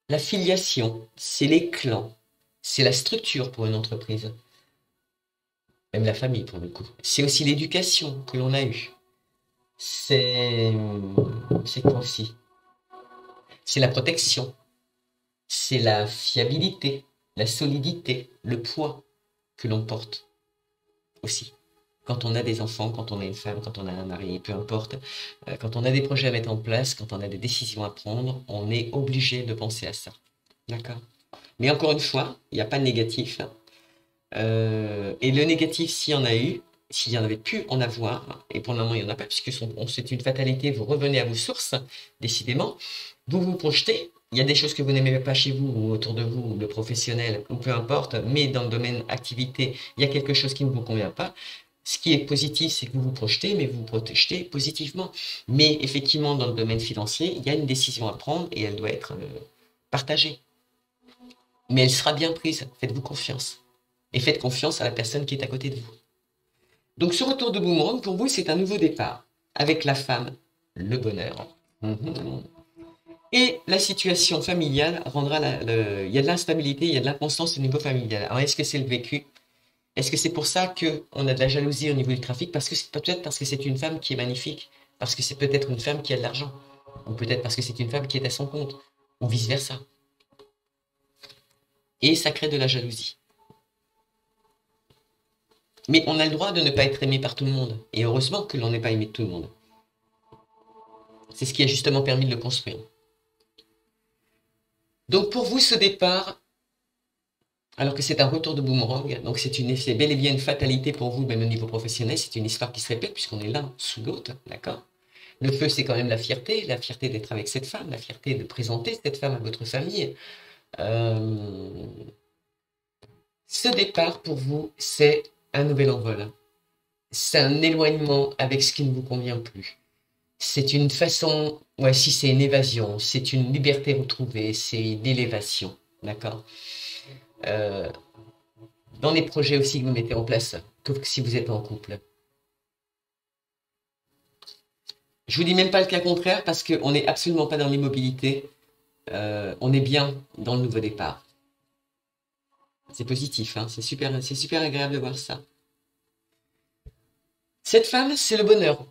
la filiation, c'est les clans, c'est la structure pour une entreprise. Même la famille pour le coup. C'est aussi l'éducation que l'on a eue. C'est c'est quoi aussi? C'est la protection, c'est la fiabilité, la solidité, le poids que l'on porte aussi. Quand on a des enfants, quand on a une femme, quand on a un mari, peu importe, quand on a des projets à mettre en place, quand on a des décisions à prendre, on est obligé de penser à ça. D'accord? Mais encore une fois, il n'y a pas de négatif. Et le négatif, s'il y en a eu, s'il y en avait pu en avoir, et pour le moment il n'y en a pas, puisque c'est une fatalité, vous revenez à vos sources, décidément, vous vous projetez, il y a des choses que vous n'aimez pas chez vous, ou autour de vous, ou le professionnel, ou peu importe, mais dans le domaine activité, il y a quelque chose qui ne vous convient pas. Ce qui est positif, c'est que vous vous projetez, mais vous vous projetez positivement. Mais effectivement, dans le domaine financier, il y a une décision à prendre et elle doit être partagée. Mais elle sera bien prise, faites-vous confiance. Et faites confiance à la personne qui est à côté de vous. Donc ce retour de boomerang, pour vous, c'est un nouveau départ. Avec la femme, le bonheur. Mhm. Et la situation familiale rendra il y a de l'instabilité, il y a de l'inconstance au niveau familial. Alors est-ce que c'est le vécu? Est-ce que c'est pour ça qu'on a de la jalousie au niveau du trafic? Parce que c'est peut-être parce que c'est une femme qui est magnifique, parce que c'est peut-être une femme qui a de l'argent, ou peut-être parce que c'est une femme qui est à son compte, ou vice-versa. Et ça crée de la jalousie. Mais on a le droit de ne pas être aimé par tout le monde. Et heureusement que l'on n'est pas aimé de tout le monde. C'est ce qui a justement permis de le construire. Donc pour vous, ce départ, alors que c'est un retour de boomerang, donc c'est bel et bien une fatalité pour vous, même au niveau professionnel, c'est une histoire qui se répète puisqu'on est l'un sous l'autre, d'accord? Le feu, c'est quand même la fierté d'être avec cette femme, la fierté de présenter cette femme à votre famille. Euh, Ce départ, pour vous, c'est un nouvel envol. C'est un éloignement avec ce qui ne vous convient plus. C'est une façon, ouais, si c'est une évasion, c'est une liberté retrouvée, c'est une élévation, d'accord? Euh, Dans les projets aussi que vous mettez en place, que si vous êtes en couple. Je vous dis même pas le cas contraire parce qu'on n'est absolument pas dans l'immobilité, on est bien dans le nouveau départ. C'est positif, hein, c'est super agréable de voir ça. Cette femme, c'est le bonheur.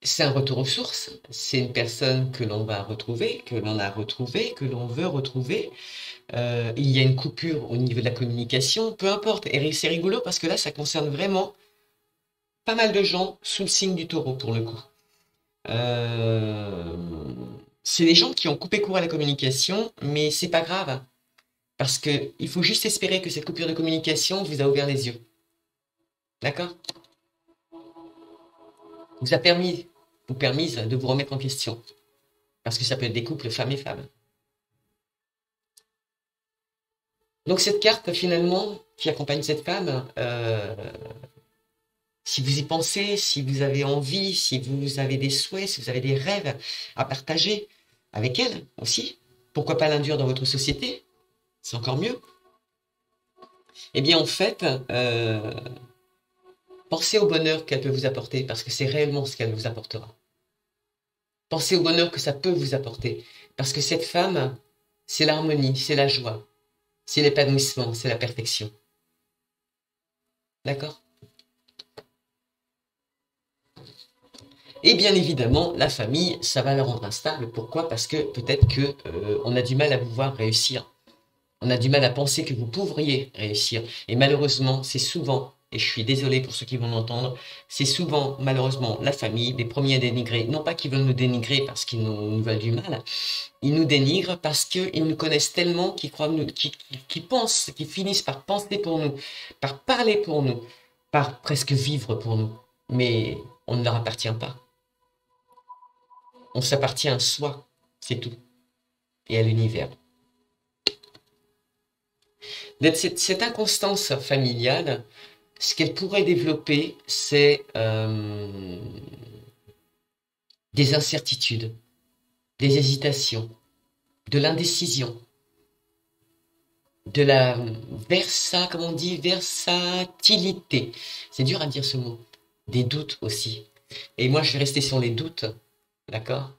C'est un retour aux sources. C'est une personne que l'on va retrouver, que l'on a retrouvée, que l'on veut retrouver. Il y a une coupure au niveau de la communication, peu importe. Et c'est rigolo parce que là, ça concerne vraiment pas mal de gens sous le signe du taureau pour le coup. Euh, c'est des gens qui ont coupé court à la communication, mais c'est pas grave parce que il faut juste espérer que cette coupure de communication vous a ouvert les yeux. D'accord? Vous a permis, vous permise de vous remettre en question. Parce que ça peut être des couples femmes et femmes. Donc cette carte, finalement, qui accompagne cette femme, si vous y pensez, si vous avez envie, si vous avez des souhaits, si vous avez des rêves à partager avec elle aussi, pourquoi pas l'induire dans votre société? C'est encore mieux. Eh bien, en fait, pensez au bonheur qu'elle peut vous apporter, parce que c'est réellement ce qu'elle vous apportera. Pensez au bonheur que ça peut vous apporter, parce que cette femme, c'est l'harmonie, c'est la joie, c'est l'épanouissement, c'est la perfection. D'accord? Et bien évidemment, la famille, ça va la rendre instable. Pourquoi? Parce que peut-être que on a du mal à vous voir réussir. On a du mal à penser que vous pourriez réussir. Et malheureusement, c'est souvent, et je suis désolé pour ceux qui vont l'entendre, c'est souvent, malheureusement, la famille, les premiers à dénigrer. Non pas qu'ils veulent nous dénigrer parce qu'ils nous veulent du mal, ils nous dénigrent parce qu'ils nous connaissent tellement qu'ils croient nous, qu'ils pensent, qu'ils finissent par penser pour nous, par parler pour nous, par presque vivre pour nous. Mais on ne leur appartient pas. On s'appartient à soi, c'est tout, et à l'univers. Cette inconstance familiale, ce qu'elle pourrait développer, c'est des incertitudes, des hésitations, de l'indécision, de la comment on dit, versatilité. C'est dur à dire ce mot. Des doutes aussi. Et moi, je vais rester sur les doutes, d'accord?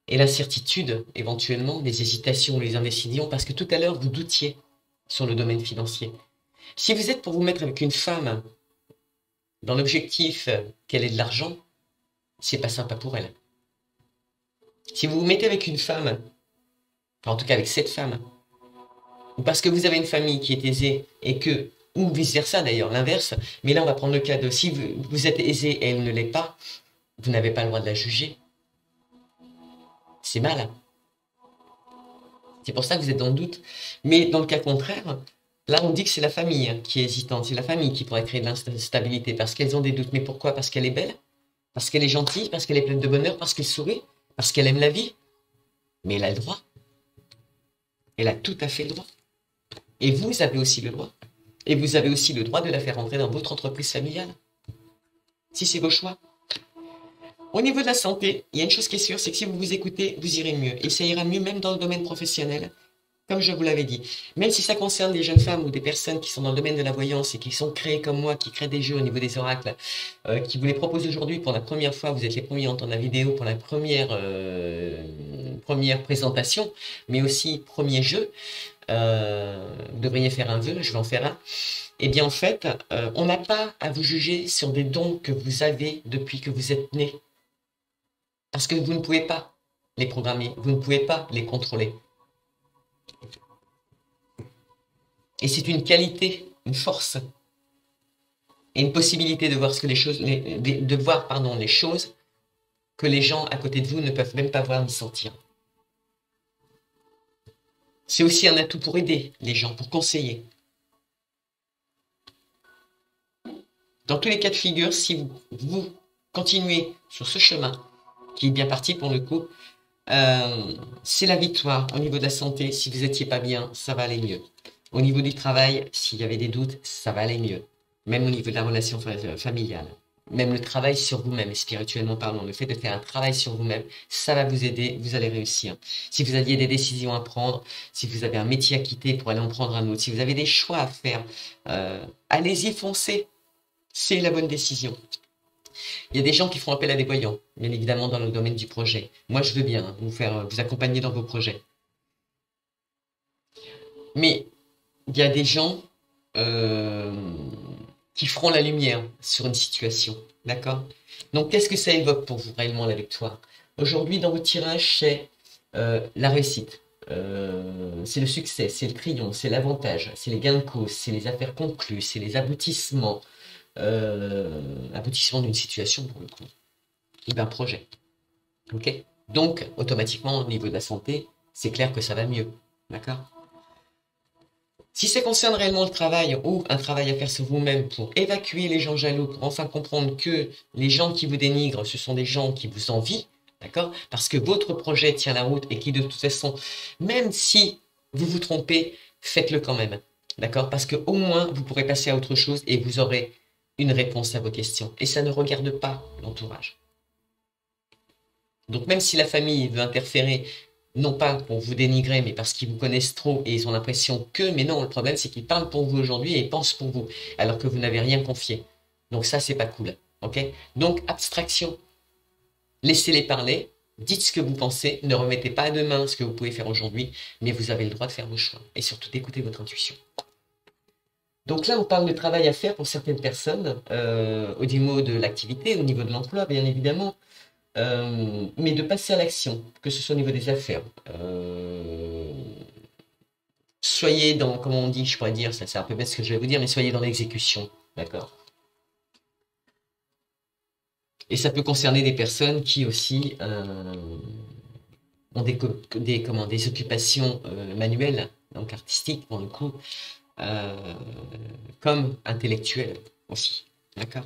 Et l'incertitude, éventuellement, les hésitations, les indécisions, parce que tout à l'heure, vous doutiez sur le domaine financier. Si vous êtes pour vous mettre avec une femme dans l'objectif qu'elle ait de l'argent, c'est pas sympa pour elle. Si vous vous mettez avec une femme, enfin, en tout cas avec cette femme, ou parce que vous avez une famille qui est aisée et que, ou vice versa d'ailleurs, l'inverse, mais là on va prendre le cas de si vous êtes aisé et elle ne l'est pas, vous n'avez pas le droit de la juger. C'est mal. C'est pour ça que vous êtes dans le doute. Mais dans le cas contraire, là on dit que c'est la famille qui est hésitante, c'est la famille qui pourrait créer de l'instabilité parce qu'elles ont des doutes. Mais pourquoi? Parce qu'elle est belle, parce qu'elle est gentille, parce qu'elle est pleine de bonheur, parce qu'elle sourit, parce qu'elle aime la vie. Mais elle a le droit. Elle a tout à fait le droit. Et vous avez aussi le droit. Et vous avez aussi le droit de la faire entrer dans votre entreprise familiale. Si c'est vos choix. Au niveau de la santé, il y a une chose qui est sûre, c'est que si vous vous écoutez, vous irez mieux. Et ça ira mieux même dans le domaine professionnel, comme je vous l'avais dit. Même si ça concerne des jeunes femmes ou des personnes qui sont dans le domaine de la voyance et qui sont créées comme moi, qui créent des jeux au niveau des oracles, qui vous les proposent aujourd'hui pour la première fois, vous êtes les premiers à entendre la vidéo pour la première présentation, mais aussi premier jeu, vous devriez faire un vœu, je vais en faire un. Eh bien en fait, on n'a pas à vous juger sur des dons que vous avez depuis que vous êtes né. Parce que vous ne pouvez pas les programmer, vous ne pouvez pas les contrôler. Et c'est une qualité, une force et une possibilité de voir ce que les choses, de voir pardon, les choses que les gens à côté de vous ne peuvent même pas voir ni sentir. C'est aussi un atout pour aider les gens, pour conseiller. Dans tous les cas de figure, si vous continuez sur ce chemin, qui est bien parti pour le coup, c'est la victoire. Au niveau de la santé, si vous n'étiez pas bien, ça va aller mieux. Au niveau du travail, s'il y avait des doutes, ça va aller mieux. Même au niveau de la relation familiale. Même le travail sur vous-même, spirituellement parlant, le fait de faire un travail sur vous-même, ça va vous aider, vous allez réussir. Si vous aviez des décisions à prendre, si vous avez un métier à quitter pour aller en prendre un autre, si vous avez des choix à faire, allez-y, foncez. C'est la bonne décision. Il y a des gens qui font appel à des voyants, bien évidemment dans le domaine du projet. Moi, je veux bien vous accompagner dans vos projets. Mais il y a des gens qui feront la lumière sur une situation. D'accord? Donc, qu'est-ce que ça évoque pour vous réellement la victoire? Aujourd'hui, dans votre tirage, c'est la réussite. C'est le succès, c'est le triomphe, c'est l'avantage, c'est les gains de cause, c'est les affaires conclues, c'est les aboutissements. Aboutissement d'une situation pour le coup, ou d'un projet. Ok? Donc, automatiquement, au niveau de la santé, c'est clair que ça va mieux. D'accord? Si ça concerne réellement le travail ou un travail à faire sur vous-même pour évacuer les gens jaloux, pour enfin comprendre que les gens qui vous dénigrent, ce sont des gens qui vous envient, d'accord? Parce que votre projet tient la route et qui de toute façon, même si vous vous trompez, faites-le quand même. D'accord? Parce que au moins, vous pourrez passer à autre chose et vous aurez une réponse à vos questions. Et ça ne regarde pas l'entourage. Donc même si la famille veut interférer, non pas pour vous dénigrer, mais parce qu'ils vous connaissent trop et ils ont l'impression que, mais non, le problème c'est qu'ils parlent pour vous aujourd'hui et pensent pour vous, alors que vous n'avez rien confié. Donc ça, c'est pas cool. Ok? Donc abstraction. Laissez-les parler, dites ce que vous pensez, ne remettez pas à demain ce que vous pouvez faire aujourd'hui, mais vous avez le droit de faire vos choix. Et surtout d'écouter votre intuition. Donc là, on parle de travail à faire pour certaines personnes, au niveau de l'activité, au niveau de l'emploi, bien évidemment. Mais de passer à l'action, que ce soit au niveau des affaires. Soyez dans, comment on dit, je pourrais dire, ça c'est un peu bête ce que je vais vous dire, mais soyez dans l'exécution, d'accord? Et ça peut concerner des personnes qui aussi ont des occupations manuelles, donc artistiques pour le coup, euh, comme intellectuelles aussi, d'accord?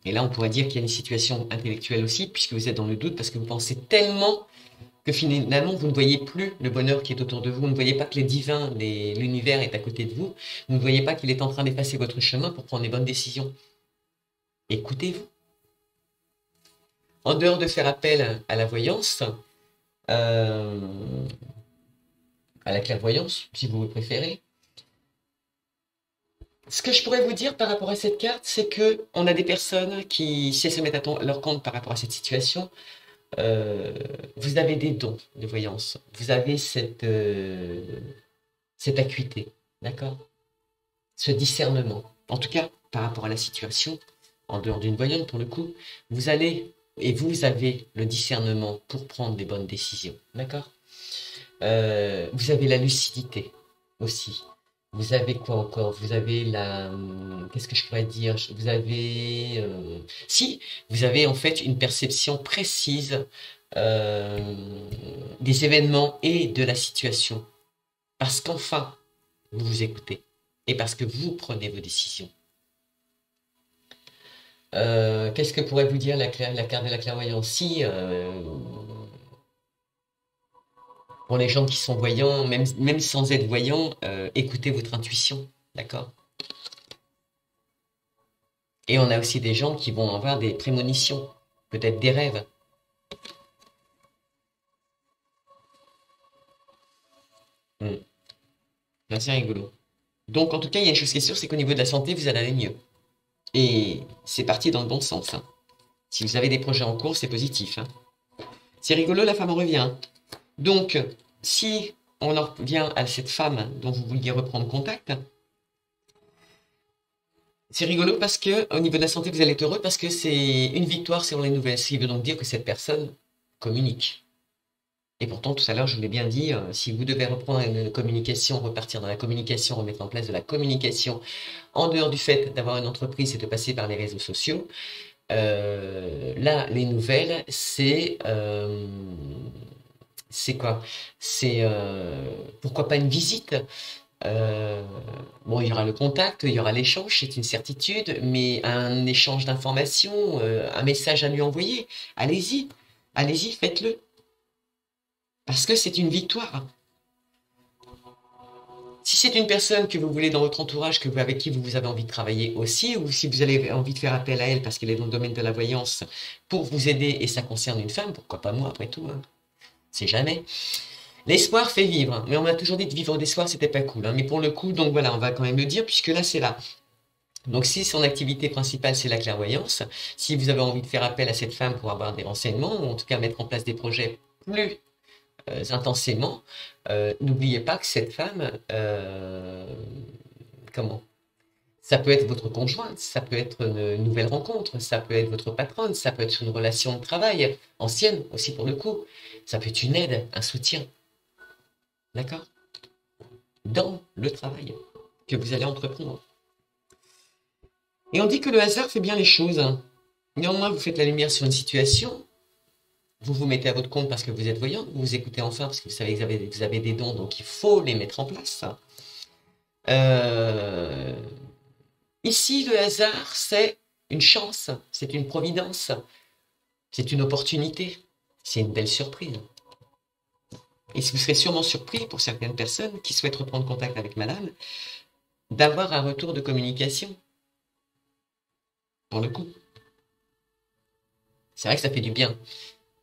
Et là, on pourrait dire qu'il y a une situation intellectuelle aussi, puisque vous êtes dans le doute, parce que vous pensez tellement que finalement, vous ne voyez plus le bonheur qui est autour de vous. Vous ne voyez pas que les divins, l'univers est à côté de vous. Vous ne voyez pas qu'il est en train d'effacer votre chemin pour prendre les bonnes décisions. Écoutez-vous. En dehors de faire appel à la voyance, à la clairvoyance, si vous préférez, ce que je pourrais vous dire par rapport à cette carte, c'est que on a des personnes qui, si elles se mettent à leur compte par rapport à cette situation, vous avez des dons de voyance. Vous avez cette acuité, d'accord? Ce discernement. En tout cas, par rapport à la situation, en dehors d'une voyante pour le coup, vous allez et vous avez le discernement pour prendre des bonnes décisions, d'accord? Vous avez la lucidité aussi. Vous avez quoi encore? Vous avez qu'est-ce que je pourrais dire? Vous avez... si, vous avez en fait une perception précise euh, des événements et de la situation. Parce qu'enfin, vous vous écoutez. Et parce que vous prenez vos décisions. Qu'est-ce que pourrait vous dire la carte de la clairvoyance? Si, pour les gens qui sont voyants, même sans être voyants, écoutez votre intuition, d'accord? Et on a aussi des gens qui vont avoir des prémonitions, peut-être des rêves. Hmm. Là, c'est rigolo. Donc, en tout cas, il y a une chose qui est sûre, c'est qu'au niveau de la santé, vous allez aller mieux. Et c'est parti dans le bon sens, hein. Si vous avez des projets en cours, c'est positif, hein. C'est rigolo, la femme en revient, hein. Donc, si on en revient à cette femme dont vous vouliez reprendre contact, c'est rigolo parce que au niveau de la santé, vous allez être heureux parce que c'est une victoire selon les nouvelles. Ce qui veut donc dire que cette personne communique. Et pourtant, tout à l'heure, je vous l'ai bien dit, si vous devez reprendre une communication, repartir dans la communication, remettre en place de la communication, en dehors du fait d'avoir une entreprise et de passer par les réseaux sociaux, là, les nouvelles, c'est quoi? C'est pourquoi pas une visite? Euh, bon, il y aura le contact, il y aura l'échange, c'est une certitude, mais un échange d'informations, un message à lui envoyer, allez-y, allez-y, faites-le. Parce que c'est une victoire. Si c'est une personne que vous voulez dans votre entourage, avec qui vous avez envie de travailler aussi, ou si vous avez envie de faire appel à elle parce qu'elle est dans le domaine de la voyance pour vous aider et ça concerne une femme, pourquoi pas moi après tout, hein. C'est jamais. L'espoir fait vivre, mais on m'a toujours dit de vivre d'espoir, c'était pas cool, hein. Mais pour le coup, donc voilà, on va quand même le dire puisque là c'est là. Donc si son activité principale c'est la clairvoyance, si vous avez envie de faire appel à cette femme pour avoir des renseignements, ou en tout cas mettre en place des projets plus intensément, n'oubliez pas que cette femme, comment? Ça peut être votre conjointe, ça peut être une nouvelle rencontre, ça peut être votre patronne, ça peut être une relation de travail, ancienne aussi pour le coup. Ça peut être une aide, un soutien. D'accord? Dans le travail que vous allez entreprendre. Et on dit que le hasard fait bien les choses. Néanmoins, vous faites la lumière sur une situation, vous vous mettez à votre compte parce que vous êtes voyant, vous vous écoutez enfin parce que vous savez que vous avez des dons, donc il faut les mettre en place. Euh, Ici, le hasard, c'est une chance, c'est une providence, c'est une opportunité, c'est une belle surprise. Et vous serez sûrement surpris, pour certaines personnes qui souhaitent reprendre contact avec madame, d'avoir un retour de communication, pour le coup. C'est vrai que ça fait du bien.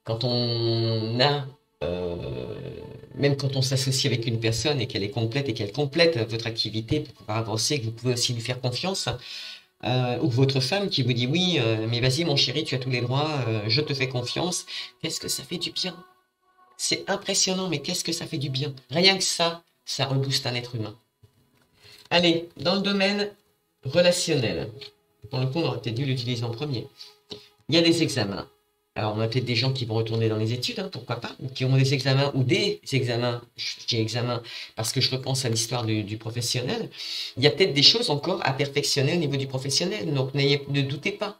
Quand on a, même quand on s'associe avec une personne et qu'elle est complète et qu'elle complète votre activité pour pouvoir avancer, que vous pouvez aussi lui faire confiance, ou votre femme qui vous dit oui, mais vas-y mon chéri, tu as tous les droits, je te fais confiance. Qu'est-ce que ça fait du bien? C'est impressionnant, mais qu'est-ce que ça fait du bien? Rien que ça rebooste un être humain. Allez, dans le domaine relationnel, pour le coup, on aurait peut-être dû l'utiliser en premier. Il y a des examens. Alors, on a peut-être des gens qui vont retourner dans les études, hein, pourquoi pas, ou qui ont des examens, ou des examens, je dis examens, parce que je repense à l'histoire du professionnel. Il y a peut-être des choses encore à perfectionner au niveau du professionnel, donc ne doutez pas.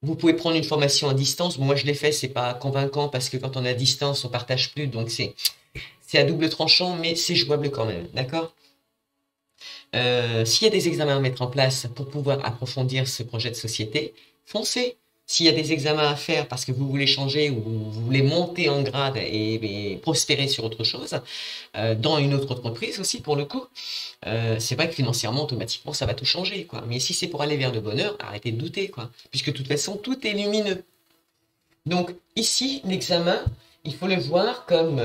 Vous pouvez prendre une formation à distance. Moi, je l'ai fait, c'est pas convaincant parce que quand on est à distance, on partage plus, donc c'est à double tranchant, mais c'est jouable quand même, d'accord? S'il y a des examens à mettre en place pour pouvoir approfondir ce projet de société, foncez. S'il y a des examens à faire parce que vous voulez changer ou vous voulez monter en grade et prospérer sur autre chose, dans une autre entreprise aussi pour le coup, c'est vrai que financièrement, automatiquement, ça va tout changer, quoi. Mais si c'est pour aller vers le bonheur, arrêtez de douter, quoi. Puisque de toute façon, tout est lumineux. Donc ici, l'examen, il faut le voir comme...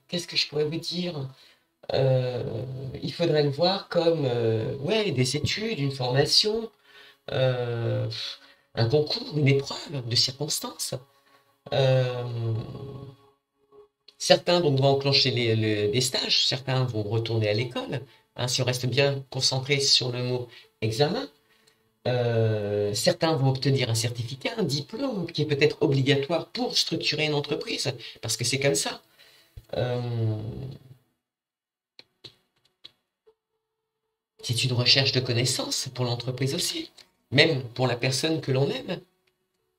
qu'est-ce que je pourrais vous dire? Euh, il faudrait le voir comme ouais, des études, une formation, euh, un concours, une épreuve de circonstances. Euh, Certains vont enclencher des stages, certains vont retourner à l'école, hein, si on reste bien concentré sur le mot examen. Certains vont obtenir un certificat, un diplôme qui est peut-être obligatoire pour structurer une entreprise, parce que c'est comme ça. Euh, c'est une recherche de connaissances pour l'entreprise aussi, même pour la personne que l'on aime,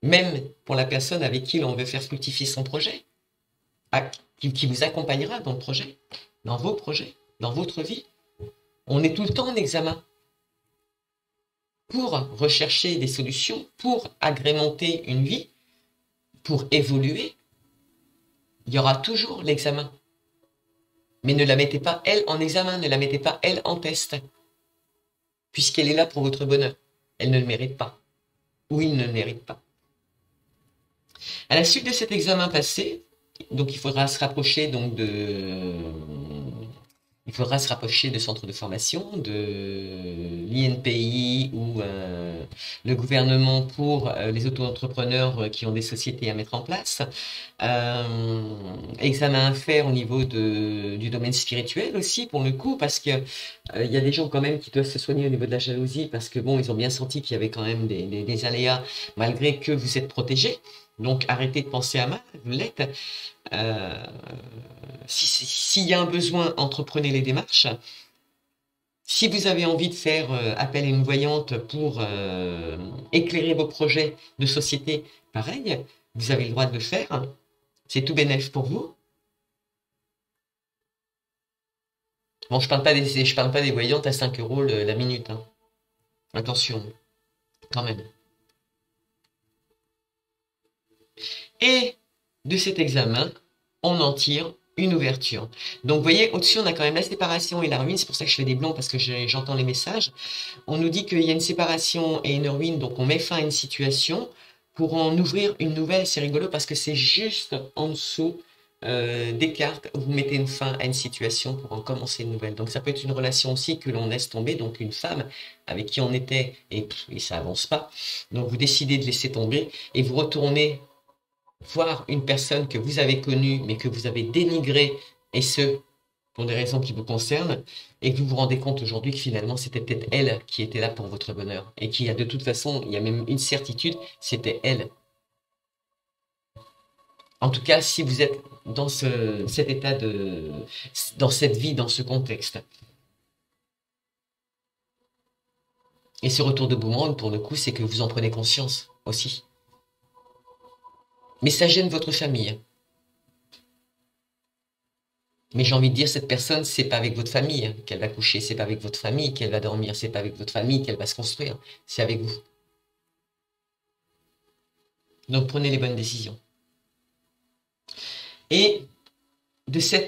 même pour la personne avec qui l'on veut faire fructifier son projet, qui vous accompagnera dans le projet, dans vos projets, dans votre vie. On est tout le temps en examen pour rechercher des solutions, pour agrémenter une vie, pour évoluer. Il y aura toujours l'examen. Mais ne la mettez pas, elle, en examen, ne la mettez pas, elle, en test, puisqu'elle est là pour votre bonheur. Elle ne le mérite pas, ou il ne le mérite pas. À la suite de cet examen passé, donc il faudra se rapprocher donc il faudra se rapprocher de centres de formation, de l'INPI ou le gouvernement pour les auto-entrepreneurs qui ont des sociétés à mettre en place. Examen à faire au niveau du domaine spirituel aussi, pour le coup, parce que il y a des gens quand même qui doivent se soigner au niveau de la jalousie, parce que bon, ils ont bien senti qu'il y avait quand même des aléas, malgré que vous êtes protégés. Donc arrêtez de penser à mal, vous l'êtes. S'il y a un besoin, entreprenez les démarches. Si vous avez envie de faire appel à une voyante pour éclairer vos projets de société, pareil, vous avez le droit de le faire. C'est tout bénéf pour vous. Bon, je parle pas des voyantes à 5 euros la minute, hein. Attention, quand même. Et de cet examen, on en tire une ouverture. Donc, vous voyez, au-dessus, on a quand même la séparation et la ruine. C'est pour ça que je fais des blancs, parce que j'entends les messages. On nous dit qu'il y a une séparation et une ruine, donc on met fin à une situation pour en ouvrir une nouvelle. C'est rigolo parce que c'est juste en dessous des cartes où vous mettez une fin à une situation pour en commencer une nouvelle. Donc, ça peut être une relation aussi que l'on laisse tomber, donc une femme avec qui on était et ça avance pas. Donc, vous décidez de laisser tomber et vous retournez voir une personne que vous avez connue mais que vous avez dénigrée, et ce, pour des raisons qui vous concernent, et que vous vous rendez compte aujourd'hui que finalement c'était peut-être elle qui était là pour votre bonheur, et qu'il y a de toute façon, il y a même une certitude, c'était elle. En tout cas, si vous êtes dans cet état dans cette vie, dans ce contexte. Et ce retour de boomerang, pour le coup, c'est que vous en prenez conscience aussi. Mais ça gêne votre famille. Mais j'ai envie de dire, cette personne, c'est pas avec votre famille qu'elle va coucher, c'est pas avec votre famille qu'elle va dormir, c'est pas avec votre famille qu'elle va se construire, c'est avec vous. Donc prenez les bonnes décisions. Et de ces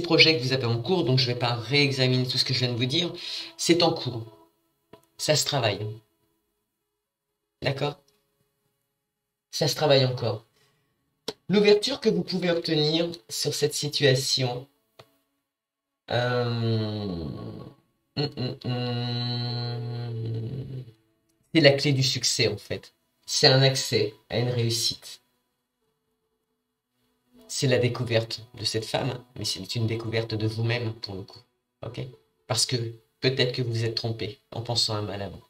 projets que vous avez en cours, donc je ne vais pas réexaminer tout ce que je viens de vous dire, c'est en cours. Ça se travaille. D'accord? Ça se travaille encore. L'ouverture que vous pouvez obtenir sur cette situation, c'est la clé du succès en fait. C'est un accès à une réussite. C'est la découverte de cette femme, mais c'est une découverte de vous-même pour le coup. Ok? Parce que peut-être que vous vous êtes trompé en pensant à mal à vous.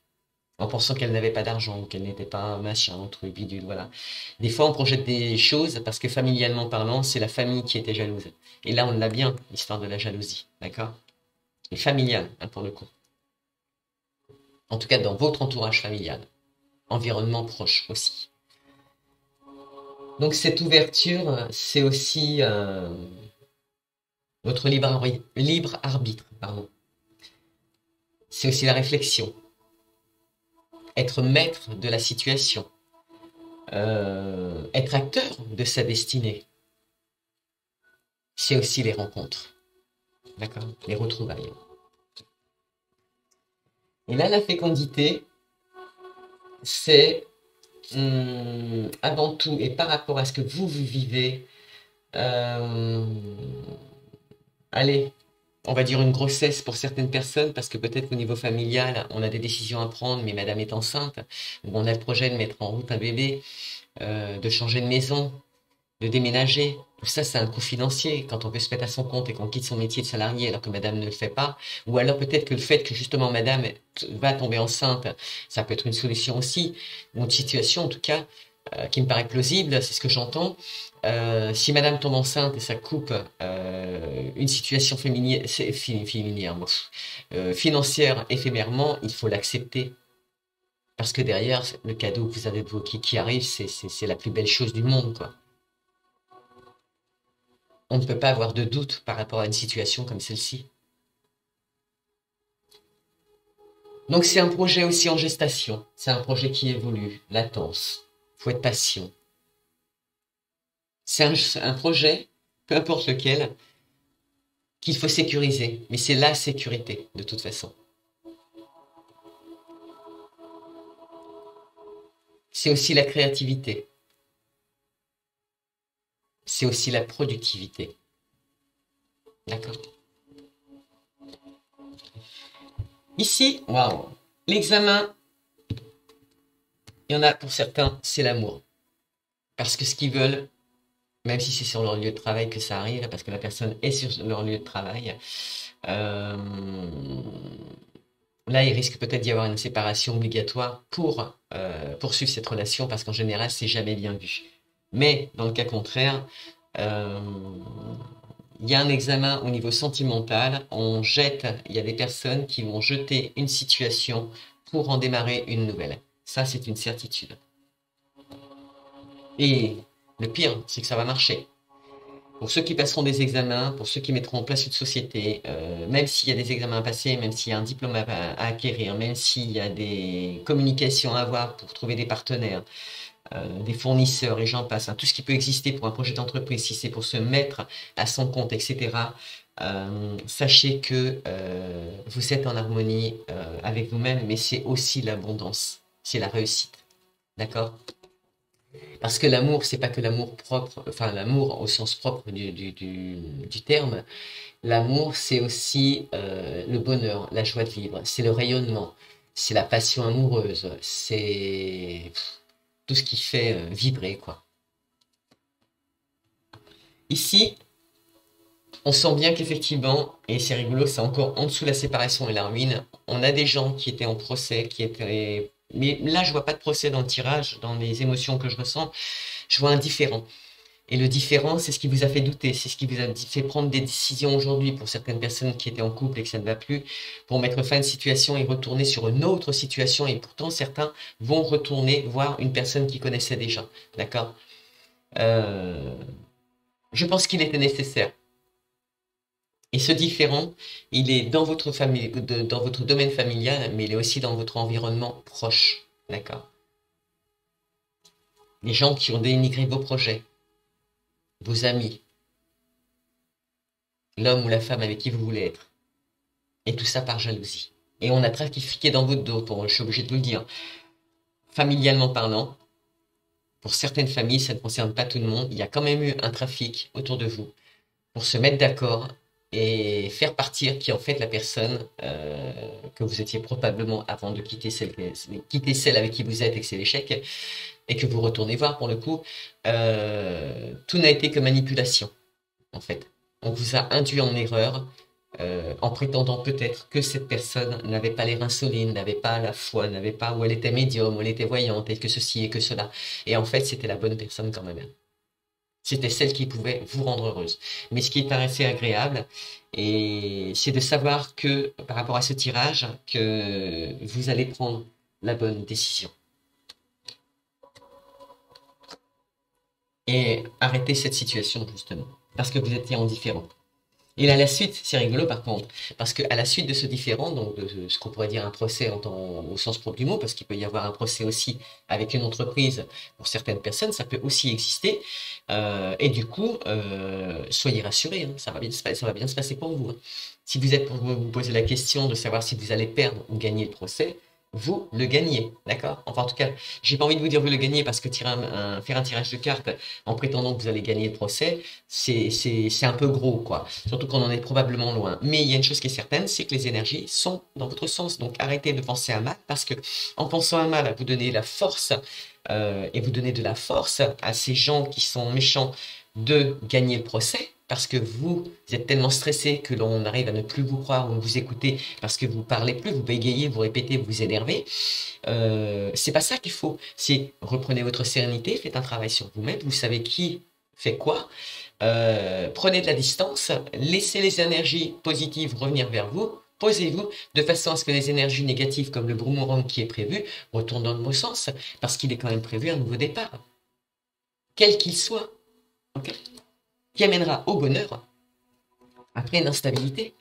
En pensant qu'elle n'avait pas d'argent ou qu'elle n'était pas un machin, truc, bidule, voilà. Des fois, on projette des choses parce que familialement parlant, c'est la famille qui était jalouse. Et là, on l'a bien, l'histoire de la jalousie, d'accord? Et familiale, hein, pour le coup. En tout cas, dans votre entourage familial. Environnement proche aussi. Donc, cette ouverture, c'est aussi votre libre arbitre, pardon. C'est aussi la réflexion. Être maître de la situation. Être acteur de sa destinée. C'est aussi les rencontres. D'accord? Les retrouvailles. Et là, la fécondité, c'est avant tout, et par rapport à ce que vous vivez, allez, on va dire une grossesse pour certaines personnes, parce que peut-être qu'au niveau familial, on a des décisions à prendre, mais madame est enceinte, ou on a le projet de mettre en route un bébé, de changer de maison, de déménager. Tout ça, c'est un coût financier quand on veut se mettre à son compte et qu'on quitte son métier de salarié alors que madame ne le fait pas. Ou alors peut-être que le fait que justement madame va tomber enceinte, ça peut être une solution aussi, ou une situation en tout cas qui me paraît plausible, c'est ce que j'entends. Si madame tombe enceinte et ça coupe une situation financière éphémèrement, il faut l'accepter. Parce que derrière, le cadeau que vous avez qui arrive, c'est la plus belle chose du monde, quoi. On ne peut pas avoir de doute par rapport à une situation comme celle-ci. Donc c'est un projet aussi en gestation. C'est un projet qui évolue, latence. Il faut être patient. C'est un projet, peu importe lequel, qu'il faut sécuriser. Mais c'est la sécurité, de toute façon. C'est aussi la créativité. C'est aussi la productivité. D'accord? Ici, waouh, l'examen, il y en a pour certains, c'est l'amour. Parce que ce qu'ils veulent, même si c'est sur leur lieu de travail que ça arrive, parce que la personne est sur leur lieu de travail, là, il risque peut-être d'y avoir une séparation obligatoire pour poursuivre cette relation, parce qu'en général, c'est jamais bien vu. Mais dans le cas contraire, il y a un examen au niveau sentimental, il y a des personnes qui vont jeter une situation pour en démarrer une nouvelle. Ça, c'est une certitude. Et le pire, c'est que ça va marcher. Pour ceux qui passeront des examens, pour ceux qui mettront en place une société, même s'il y a des examens à passer, même s'il y a un diplôme à acquérir, même s'il y a des communications à avoir pour trouver des partenaires, des fournisseurs et j'en passe, hein, tout ce qui peut exister pour un projet d'entreprise, si c'est pour se mettre à son compte, etc., sachez que vous êtes en harmonie avec vous-même, mais c'est aussi l'abondance, c'est la réussite. D'accord? Parce que l'amour, c'est pas que l'amour propre, enfin l'amour au sens propre du terme. L'amour, c'est aussi le bonheur, la joie de vivre, c'est le rayonnement, c'est la passion amoureuse, c'est tout ce qui fait vibrer, quoi. Ici, On sent bien qu'effectivement, et c'est rigolo, c'est encore en dessous de la séparation et la ruine, on a des gens qui étaient en procès, qui étaient... Mais là, je vois pas de procès dans le tirage, dans les émotions que je ressens, je vois un différent. Et le différent, c'est ce qui vous a fait douter, c'est ce qui vous a fait prendre des décisions aujourd'hui pour certaines personnes qui étaient en couple et que ça ne va plus, pour mettre fin à une situation et retourner sur une autre situation. Et pourtant, certains vont retourner voir une personne qu'ils connaissaient déjà. D'accord? Euh, je pense qu'il était nécessaire. Et ce différent, il est dans votre famille, dans votre domaine familial, mais il est aussi dans votre environnement proche. D'accord? Les gens qui ont dénigré vos projets, vos amis, l'homme ou la femme avec qui vous voulez être. Et tout ça par jalousie. Et on a trafiqué dans votre dos, je suis obligé de vous le dire. Familialement parlant, pour certaines familles, ça ne concerne pas tout le monde, il y a quand même eu un trafic autour de vous pour se mettre d'accord et faire partir qui est en fait la personne que vous étiez probablement avant de quitter celle avec qui vous êtes et que c'est l'échec et que vous retournez voir pour le coup. Tout n'a été que manipulation en fait. On vous a induit en erreur en prétendant peut-être que cette personne n'avait pas les reins solides, n'avait pas la foi, n'avait pas, ou elle était médium, ou elle était voyante, et que ceci et que cela. Et en fait, c'était la bonne personne quand même. C'était celle qui pouvait vous rendre heureuse. Mais ce qui paraissait agréable, et c'est de savoir que, par rapport à ce tirage, que vous allez prendre la bonne décision. Et arrêter cette situation, justement. Parce que vous étiez indifférent. Et à la suite, c'est rigolo par contre, parce qu'à la suite de ce différend, donc de ce qu'on pourrait dire un procès au sens propre du mot, parce qu'il peut y avoir un procès aussi avec une entreprise pour certaines personnes, ça peut aussi exister. Et du coup, soyez rassurés, hein, ça va bien se passer pour vous. Hein. Si vous êtes pour vous poser la question de savoir si vous allez perdre ou gagner le procès, vous le gagnez, d'accord? Enfin, en tout cas, j'ai pas envie de vous dire vous le gagnez parce que faire un tirage de cartes en prétendant que vous allez gagner le procès, c'est un peu gros, quoi. Surtout qu'on en est probablement loin. Mais il y a une chose qui est certaine, c'est que les énergies sont dans votre sens. Donc arrêtez de penser à mal parce que en pensant à mal, vous donnez la force et vous donnez de la force à ces gens qui sont méchants de gagner le procès. Parce que vous êtes tellement stressé que l'on arrive à ne plus vous croire ou vous écouter parce que vous parlez plus, vous bégayez, vous répétez, vous vous énervez. C'est pas ça qu'il faut. C'est reprenez votre sérénité, faites un travail sur vous-même, vous savez qui fait quoi. Prenez de la distance, laissez les énergies positives revenir vers vous. Posez-vous de façon à ce que les énergies négatives comme le boomerang qui est prévu retournent dans le bon sens parce qu'il est quand même prévu un nouveau départ. Quel qu'il soit. Okay, qui amènera au bonheur après une instabilité.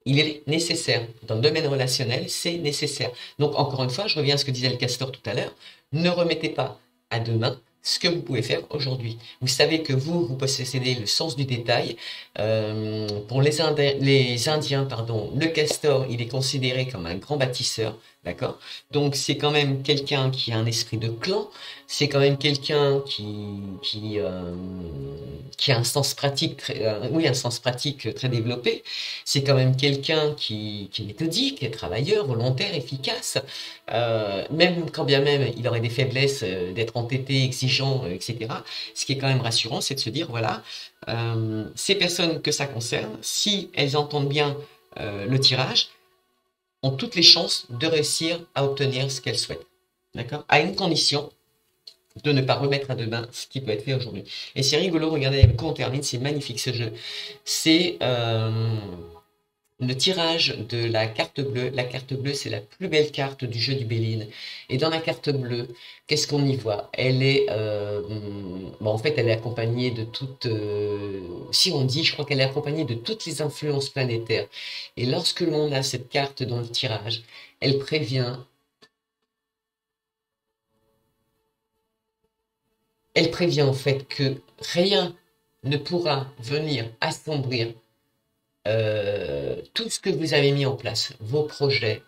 Il est nécessaire. Dans le domaine relationnel, c'est nécessaire. Donc, encore une fois, je reviens à ce que disait le castor tout à l'heure. Ne remettez pas à demain ce que vous pouvez faire aujourd'hui. Vous savez que vous possédez le sens du détail. Pour les Indiens, pardon, le castor, il est considéré comme un grand bâtisseur. D'accord? Donc, c'est quand même quelqu'un qui a un esprit de clan. C'est quand même quelqu'un qui a un sens pratique, un sens pratique très développé. C'est quand même quelqu'un qui est méthodique, qui est travailleur, volontaire, efficace. Même quand bien même il aurait des faiblesses d'être entêté, exigeant, etc. Ce qui est quand même rassurant, c'est de se dire, voilà, ces personnes que ça concerne, si elles entendent bien le tirage, ont toutes les chances de réussir à obtenir ce qu'elles souhaitent. D'accord? À une condition de ne pas remettre à demain ce qui peut être fait aujourd'hui. Et c'est rigolo, regardez avec quoi on termine, c'est magnifique ce jeu. C'est le tirage de la carte bleue. La carte bleue, c'est la plus belle carte du jeu du Béline. Et dans la carte bleue, qu'est-ce qu'on y voit? Elle est, en fait, elle est accompagnée de toutes, si on dit, je crois qu'elle est accompagnée de toutes les influences planétaires. Et lorsque l'on a cette carte dans le tirage, elle prévient en fait que rien ne pourra venir assombrir tout ce que vous avez mis en place, vos projets,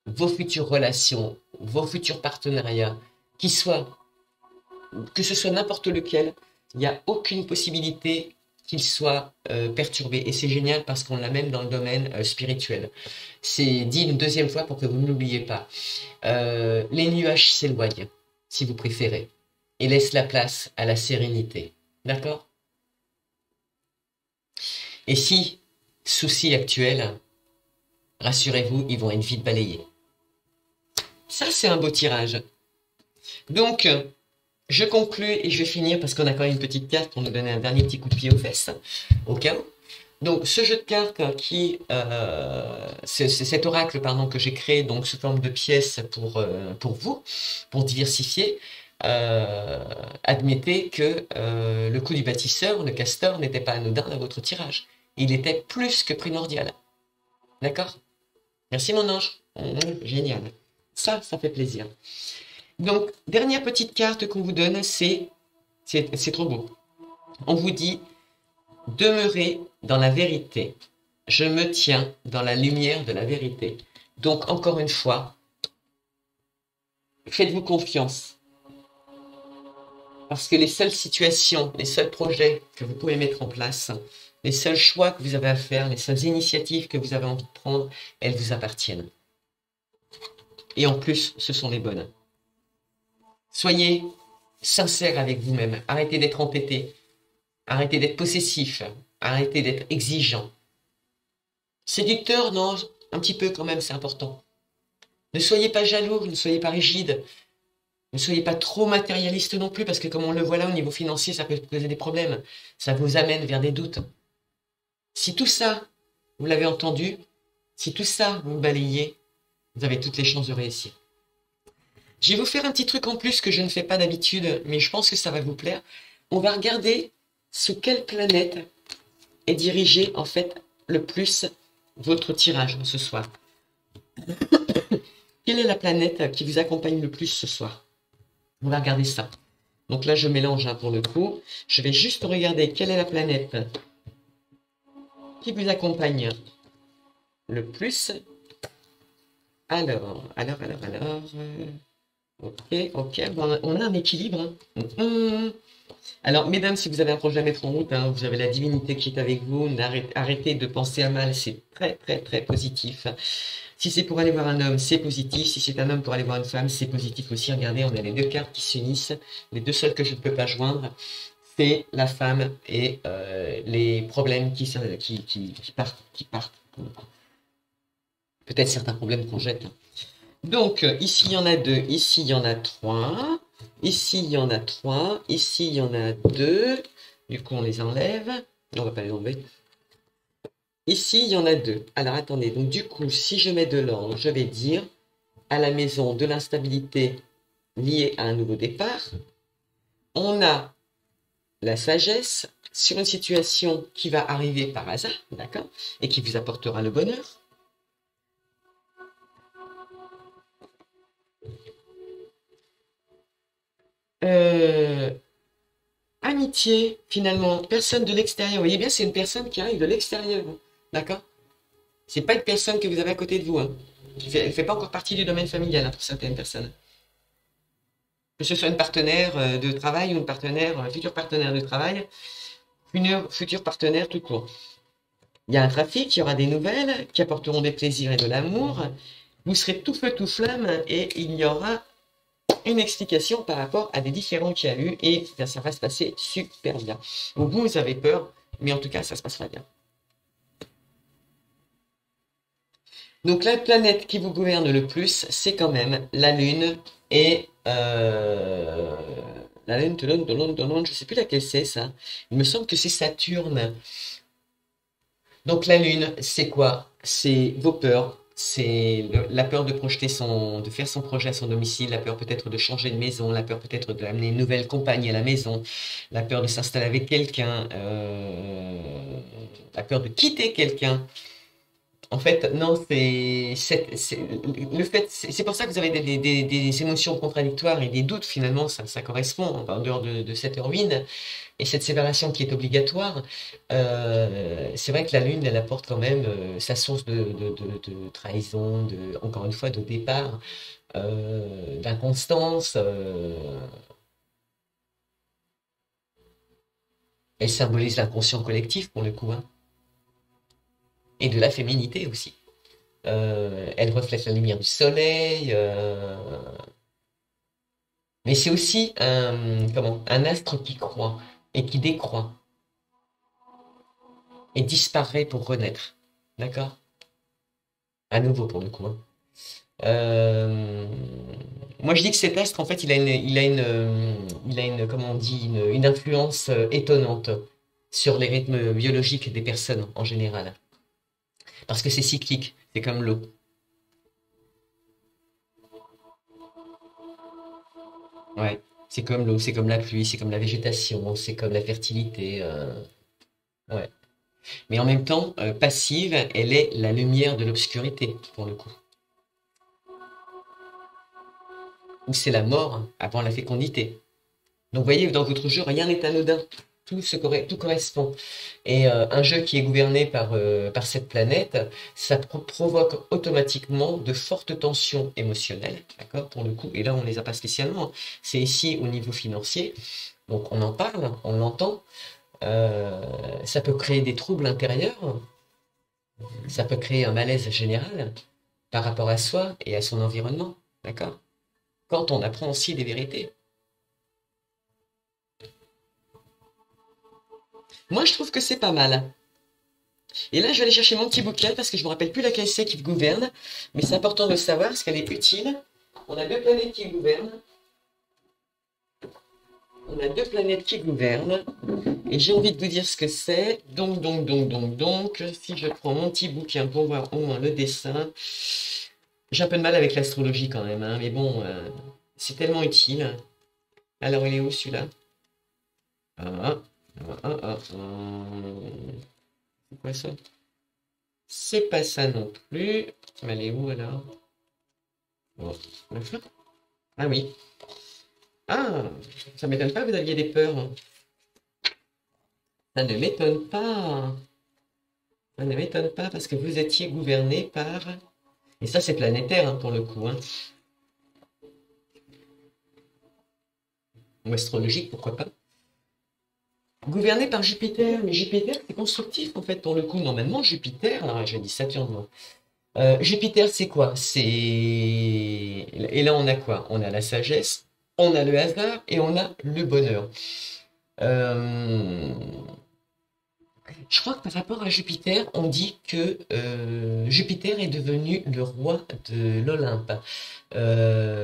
vos futures relations, vos futurs partenariats, que ce soit n'importe lequel, il n'y a aucune possibilité qu'il soit perturbé. Et c'est génial parce qu'on l'a même dans le domaine spirituel. C'est dit une deuxième fois pour que vous ne l'oubliez pas. Les nuages s'éloignent, si vous préférez, et laissent la place à la sérénité. D'accord ? Et si, souci actuel, rassurez-vous, ils vont être vite balayés. Ça, c'est un beau tirage. Donc, je conclus et je vais finir parce qu'on a quand même une petite carte pour nous donner un dernier petit coup de pied aux fesses, au cas où. Donc, ce jeu de cartes c'est cet oracle, pardon, que j'ai créé donc sous forme de pièces pour vous, pour diversifier. Admettez que le coup du bâtisseur, le castor, n'était pas anodin dans votre tirage. Il était plus que primordial. D'accord? Merci mon ange. Génial. Ça fait plaisir. Donc, dernière petite carte qu'on vous donne, c'est trop beau. On vous dit, demeurez dans la vérité. Je me tiens dans la lumière de la vérité. Donc, encore une fois, faites-vous confiance. Parce que les seules situations, les seuls projets que vous pouvez mettre en place, les seuls choix que vous avez à faire, les seules initiatives que vous avez envie de prendre, elles vous appartiennent. Et en plus, ce sont les bonnes. Soyez sincère avec vous-même. Arrêtez d'être entêté. Arrêtez d'être possessif. Arrêtez d'être exigeant. Séducteur, non, un petit peu quand même, c'est important. Ne soyez pas jaloux, ne soyez pas rigide. Ne soyez pas trop matérialiste non plus, parce que comme on le voit là au niveau financier, ça peut poser des problèmes. Ça vous amène vers des doutes. Si tout ça, vous l'avez entendu, si tout ça, vous balayez, vous avez toutes les chances de réussir. Je vais vous faire un petit truc en plus que je ne fais pas d'habitude, mais je pense que ça va vous plaire. On va regarder sous quelle planète est dirigé en fait le plus votre tirage ce soir. Quelle est la planète qui vous accompagne le plus ce soir? On va regarder ça. Donc là, je mélange pour le coup. Je vais juste regarder quelle est la planète qui vous accompagne le plus. Alors. Ok. Bon, on a un équilibre. Alors, mesdames, si vous avez un projet à mettre en route, vous avez la divinité qui est avec vous, arrêtez de penser à mal, c'est très, très, très positif. Si c'est pour aller voir un homme, c'est positif. Si c'est un homme pour aller voir une femme, c'est positif aussi. Regardez, on a les deux cartes qui s'unissent. Les deux seules que je ne peux pas joindre, c'est la femme et les problèmes qui partent. Peut-être certains problèmes qu'on jette. Donc, ici, il y en a 2. Ici, il y en a 3. Ici, il y en a 3. Ici, il y en a 2. Du coup, on les enlève. On va pas les enlever. Ici, il y en a 2. Alors, attendez. Donc, du coup, si je mets de l'ordre, je vais dire à la maison de l'instabilité liée à un nouveau départ. On a la sagesse sur une situation qui va arriver par hasard, d'accord, et qui vous apportera le bonheur. Amitié, finalement, personne de l'extérieur. Vous voyez bien, c'est une personne qui arrive de l'extérieur, d'accord? C'est pas une personne que vous avez à côté de vous. Elle ne fait pas encore partie du domaine familial pour certaines personnes. Que ce soit une partenaire de travail ou une partenaire, un futur partenaire de travail, futur partenaire tout court. Il y a un trafic, il y aura des nouvelles qui apporteront des plaisirs et de l'amour. Vous serez tout feu, tout flamme et il y aura une explication par rapport à des différends qu'il y a eu et ça va se passer super bien. Au bout, vous avez peur, mais en tout cas, ça se passera bien. Donc la planète qui vous gouverne le plus, c'est quand même la Lune et la Lune, je sais plus laquelle c'est ça. Il me semble que c'est Saturne. Donc la Lune, c'est quoi? C'est vos peurs. C'est la peur de de faire son projet à son domicile, la peur peut-être de changer de maison, la peur peut-être d'amener une nouvelle compagne à la maison, la peur de s'installer avec quelqu'un, la peur de quitter quelqu'un. En fait, non, c'est pour ça que vous avez des émotions contradictoires et des doutes finalement, ça correspond en dehors de cette ruine et cette séparation qui est obligatoire. C'est vrai que la Lune, elle apporte quand même sa source de trahison, encore une fois, de départ, d'inconstance. Elle symbolise l'inconscient collectif pour le coup, et de la féminité aussi. Elle reflète la lumière du soleil, mais c'est aussi un astre qui croît et qui décroît. et disparaît pour renaître. D'accord? À nouveau pour le coup, hein. Euh, Moi, je dis que cet astre, en fait, comment on dit, une influence étonnante sur les rythmes biologiques des personnes en général. Parce que c'est cyclique, c'est comme l'eau. Ouais, c'est comme l'eau, c'est comme la pluie, c'est comme la végétation, c'est comme la fertilité. Ouais. Mais en même temps, passive, elle est la lumière de l'obscurité, pour le coup. Ou c'est la mort avant la fécondité. Donc, vous voyez, dans votre jeu, rien n'est anodin. Tout correspond. Et un jeu qui est gouverné par cette planète, ça provoque automatiquement de fortes tensions émotionnelles, d'accord, pour le coup. Et là, on les a pas spécialement, hein. C'est ici au niveau financier. Donc, on en parle, on l'entend. Ça peut créer des troubles intérieurs. Ça peut créer un malaise général par rapport à soi et à son environnement, d'accord? Quand on apprend aussi des vérités. Moi, je trouve que c'est pas mal. Et là, je vais aller chercher mon petit bouquin parce que je me rappelle plus laquelle c'est qui gouverne, mais c'est important de le savoir parce qu'elle est utile. On a deux planètes qui gouvernent. On a deux planètes qui gouvernent. Et j'ai envie de vous dire ce que c'est. Donc, si je prends mon petit bouquin pour voir au moins le dessin. J'ai un peu de mal avec l'astrologie quand même, hein, mais bon, c'est tellement utile. Alors, il est où celui-là? Ah, c'est quoi ça? C'est pas ça non plus. Mais elle est où alors? Bon, ah oui. Ah, ça m'étonne pas que vous aviez des peurs. Ça ne m'étonne pas. Ça ne m'étonne pas parce que vous étiez gouverné par... Et ça, c'est planétaire hein, pour le coup. Hein. Ou astrologique, pourquoi pas. Gouverné par Jupiter. Mais Jupiter, c'est constructif en fait pour le coup. Normalement, Jupiter, alors j'ai dit Saturne, moi. Jupiter, c'est quoi? C'est... Et là, on a quoi? On a la sagesse, on a le hasard et on a le bonheur. Euh, Je crois que par rapport à Jupiter, on dit que Jupiter est devenu le roi de l'Olympe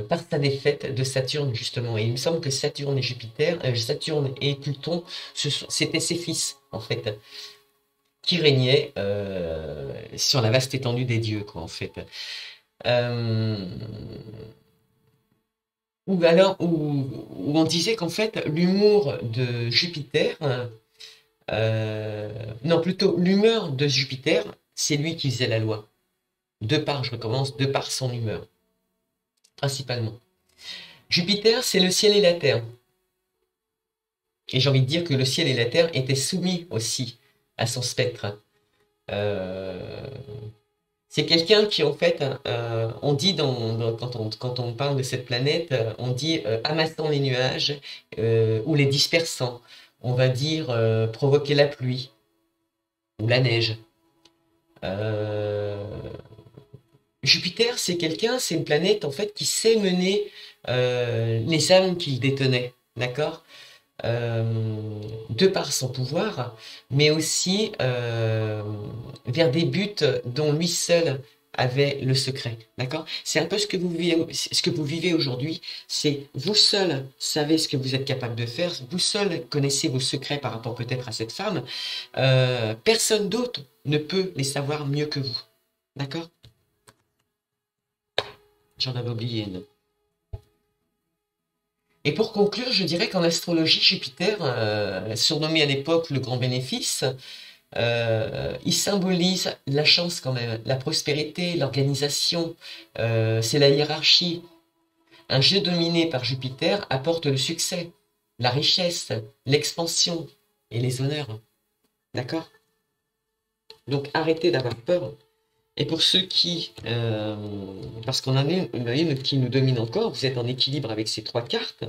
par sa défaite de Saturne justement. Et il me semble que Saturne et Jupiter, Saturne et Pluton, c'étaient ses fils en fait, qui régnaient sur la vaste étendue des dieux quoi en fait. Euh, où on disait qu'en fait l'humour de Jupiter non, plutôt l'humeur de Jupiter, c'est lui qui faisait la loi. Je recommence, de par son humeur, principalement. Jupiter, c'est le ciel et la terre. Et j'ai envie de dire que le ciel et la terre étaient soumis aussi à son spectre. Euh, c'est quelqu'un qui, en fait, on dit quand on parle de cette planète, on dit amassant les nuages ou les dispersant. On va dire provoquer la pluie ou la neige. Euh, Jupiter, c'est une planète en fait qui sait mener les âmes qu'il détenait, d'accord? De par son pouvoir, mais aussi vers des buts dont lui seul avait le secret, d'accord? C'est un peu ce que vous vivez aujourd'hui. C'est vous seul savez ce que vous êtes capable de faire, vous seul connaissez vos secrets par rapport peut-être à cette femme. Personne d'autre ne peut les savoir mieux que vous, d'accord? J'en avais oublié une. Et pour conclure, je dirais qu'en astrologie, Jupiter, surnommé à l'époque le grand bénéfice, il symbolise la chance quand même, la prospérité, l'organisation, c'est la hiérarchie. Un jeu dominé par Jupiter apporte le succès, la richesse, l'expansion et les honneurs. D'accord? Donc arrêtez d'avoir peur. Et pour ceux parce qu'on en a une qui nous domine encore, vous êtes en équilibre avec ces trois cartes,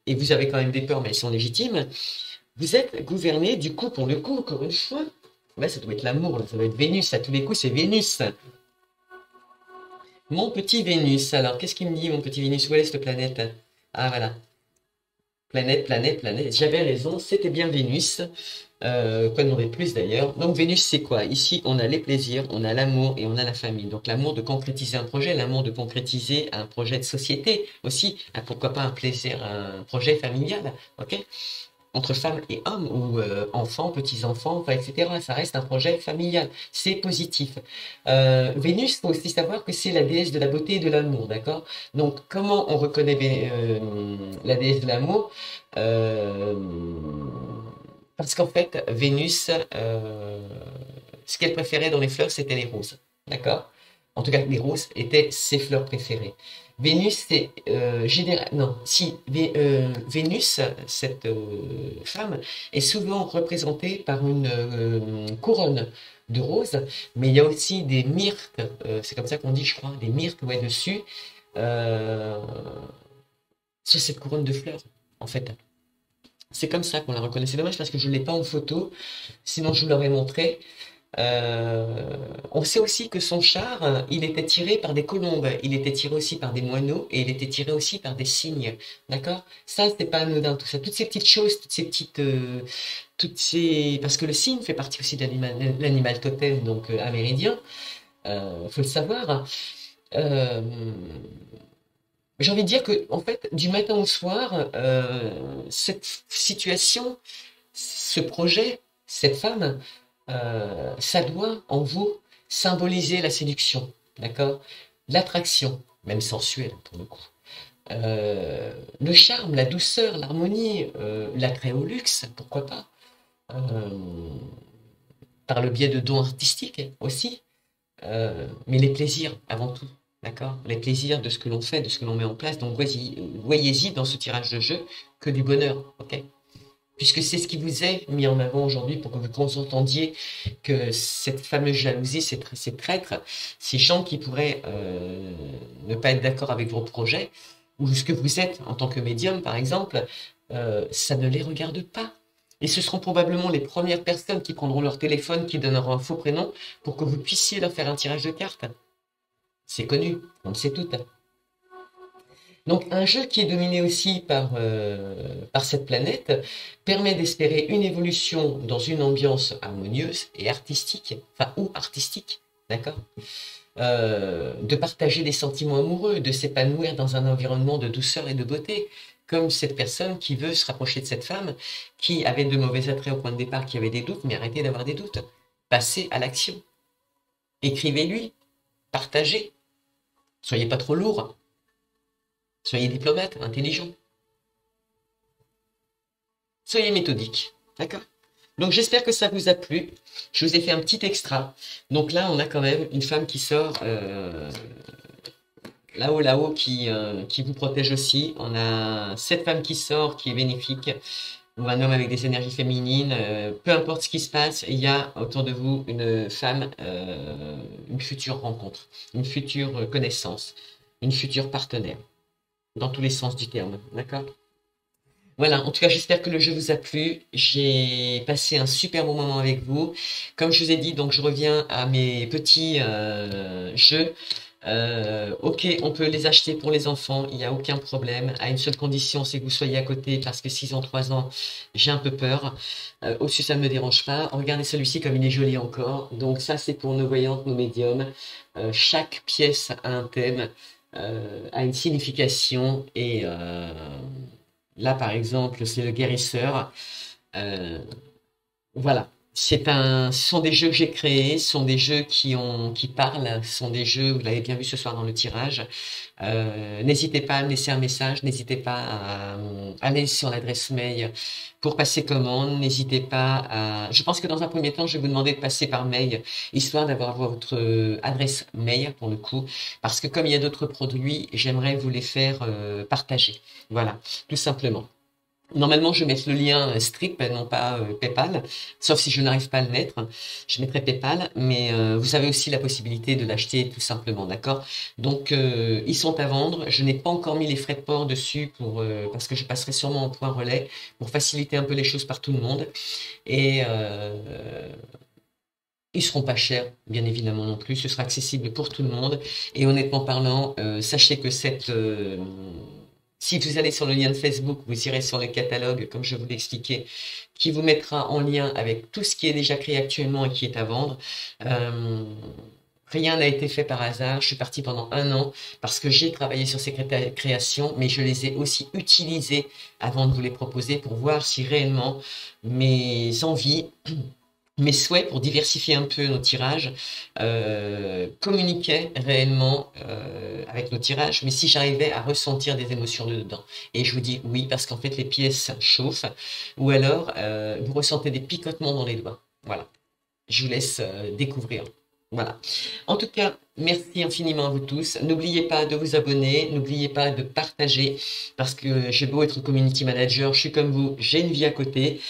et vous avez quand même des peurs, mais elles sont légitimes. Vous êtes gouverné, du coup, pour le coup, encore une fois, là, ça doit être l'amour, là, ça doit être Vénus, à tous les coups, c'est Vénus. Mon petit Vénus, alors, qu'est-ce qu'il me dit, mon petit Vénus? Où est cette planète? Ah, voilà. Planète, planète, planète. J'avais raison, c'était bien Vénus. Quoi demander plus d'ailleurs? Donc Vénus, c'est quoi? Ici, on a les plaisirs, on a l'amour et on a la famille. Donc l'amour de concrétiser un projet, l'amour de concrétiser un projet de société aussi. Ah, pourquoi pas un plaisir, un projet familial, ok? Entre femmes et hommes ou enfants, petits-enfants, enfin, etc. Ça reste un projet familial. C'est positif. Vénus, faut aussi savoir que c'est la déesse de la beauté et de l'amour, d'accord? Donc, comment on reconnaît la déesse de l'amour? Euh, Parce qu'en fait, Vénus, ce qu'elle préférait dans les fleurs, c'était les roses, d'accord? En tout cas, les roses étaient ses fleurs préférées. Vénus, c'est non, si Vénus, cette femme, est souvent représentée par une couronne de roses, mais il y a aussi des myrtes, c'est comme ça qu'on dit, je crois, des myrtes ouais, dessus, euh, sur cette couronne de fleurs, en fait. C'est comme ça qu'on la reconnaît. C'est dommage parce que je ne l'ai pas en photo, sinon je vous l'aurais montré. On sait aussi que son char, il était tiré par des colombes, il était tiré aussi par des moineaux et il était tiré aussi par des cygnes. D'accord? Ça, c'est pas anodin, tout ça. Toutes ces petites choses, toutes ces petites, parce que le cygne fait partie aussi de l'animal totem, donc amérindien. Faut le savoir. Euh, j'ai envie de dire que, en fait, du matin au soir, cette situation, ce projet, cette femme, ça doit en vous symboliser la séduction, d'accord? L'attraction, même sensuelle pour le coup. Le charme, la douceur, l'harmonie, l'attrait au luxe, pourquoi pas? Euh, Par le biais de dons artistiques aussi, mais les plaisirs avant tout, d'accord? Les plaisirs de ce que l'on fait, de ce que l'on met en place. Donc voyez-y dans ce tirage de jeu que du bonheur, ok? Puisque c'est ce qui vous est mis en avant aujourd'hui pour que vous entendiez que cette fameuse jalousie, ces traîtres, ces gens qui pourraient ne pas être d'accord avec vos projets, ou ce que vous êtes en tant que médium par exemple, ça ne les regarde pas. Et ce seront probablement les premières personnes qui prendront leur téléphone, qui donneront un faux prénom pour que vous puissiez leur faire un tirage de cartes. C'est connu, on le sait tout. Donc un jeu qui est dominé aussi par cette planète permet d'espérer une évolution dans une ambiance harmonieuse et artistique, enfin ou artistique, d'accord? De partager des sentiments amoureux, de s'épanouir dans un environnement de douceur et de beauté, comme cette personne qui veut se rapprocher de cette femme, qui avait de mauvais attraits au point de départ, qui avait des doutes, mais arrêtez d'avoir des doutes. Passez à l'action. Écrivez-lui, partagez. Soyez pas trop lourd. Soyez diplomate, intelligent. Soyez méthodique. D'accord? Donc j'espère que ça vous a plu. Je vous ai fait un petit extra. Donc là, on a quand même une femme qui sort là-haut, qui vous protège aussi. On a cette femme qui sort, qui est bénéfique. Ou un homme avec des énergies féminines. Peu importe ce qui se passe, il y a autour de vous une femme, une future rencontre, une future connaissance, une future partenaire. Dans tous les sens du terme, d'accord? Voilà, en tout cas, j'espère que le jeu vous a plu. J'ai passé un super bon moment avec vous. Comme je vous ai dit, donc je reviens à mes petits jeux. Ok, on peut les acheter pour les enfants, il n'y a aucun problème. À une seule condition, c'est que vous soyez à côté, parce que 6 ans, 3 ans, j'ai un peu peur. Au-dessus, ça ne me dérange pas. Regardez celui-ci comme il est joli encore. Donc ça, c'est pour nos voyantes, nos médiums. Chaque pièce a un thème, a une signification et là, par exemple, c'est le guérisseur. Euh, voilà. Ce sont des jeux que j'ai créés, ce sont des jeux qui parlent, ce sont des jeux, vous l'avez bien vu ce soir dans le tirage. N'hésitez pas à me laisser un message, n'hésitez pas à aller sur l'adresse mail pour passer commande, n'hésitez pas je pense que dans un premier temps, je vais vous demander de passer par mail, histoire d'avoir votre adresse mail pour le coup, parce que comme il y a d'autres produits, j'aimerais vous les faire partager. Voilà, tout simplement. Normalement, je vais mettre le lien Stripe, non pas PayPal, sauf si je n'arrive pas à le mettre. Je mettrai PayPal, mais vous avez aussi la possibilité de l'acheter tout simplement, d'accord? Donc, ils sont à vendre. Je n'ai pas encore mis les frais de port dessus parce que je passerai sûrement en point relais pour faciliter un peu les choses par tout le monde. Et ils seront pas chers, bien évidemment non plus. Ce sera accessible pour tout le monde. Et honnêtement parlant, sachez que Si vous allez sur le lien de Facebook, vous irez sur le catalogue, comme je vous l'ai expliqué, qui vous mettra en lien avec tout ce qui est déjà créé actuellement et qui est à vendre. Rien n'a été fait par hasard. Je suis parti pendant 1 an parce que j'ai travaillé sur ces créations, mais je les ai aussi utilisées avant de vous les proposer pour voir si réellement mes envies, mes souhaits pour diversifier un peu nos tirages communiquaient réellement avec nos tirages, mais si j'arrivais à ressentir des émotions dedans. Et je vous dis oui, parce qu'en fait les pièces chauffent, ou alors vous ressentez des picotements dans les doigts. Voilà, je vous laisse découvrir. Voilà. En tout cas, merci infiniment à vous tous. N'oubliez pas de vous abonner, n'oubliez pas de partager, parce que j'ai beau être community manager, je suis comme vous, j'ai une vie à côté.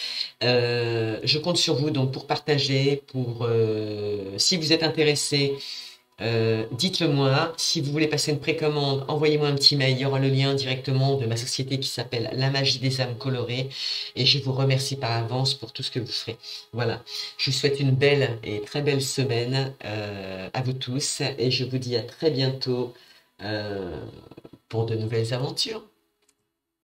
Je compte sur vous donc pour partager, pour si vous êtes intéressé, dites-le moi. Si vous voulez passer une précommande, envoyez-moi un petit mail. Il y aura le lien directement de ma société qui s'appelle La Magie des âmes colorées. Et je vous remercie par avance pour tout ce que vous ferez. Voilà. Je vous souhaite une belle et très belle semaine à vous tous. Et je vous dis à très bientôt pour de nouvelles aventures.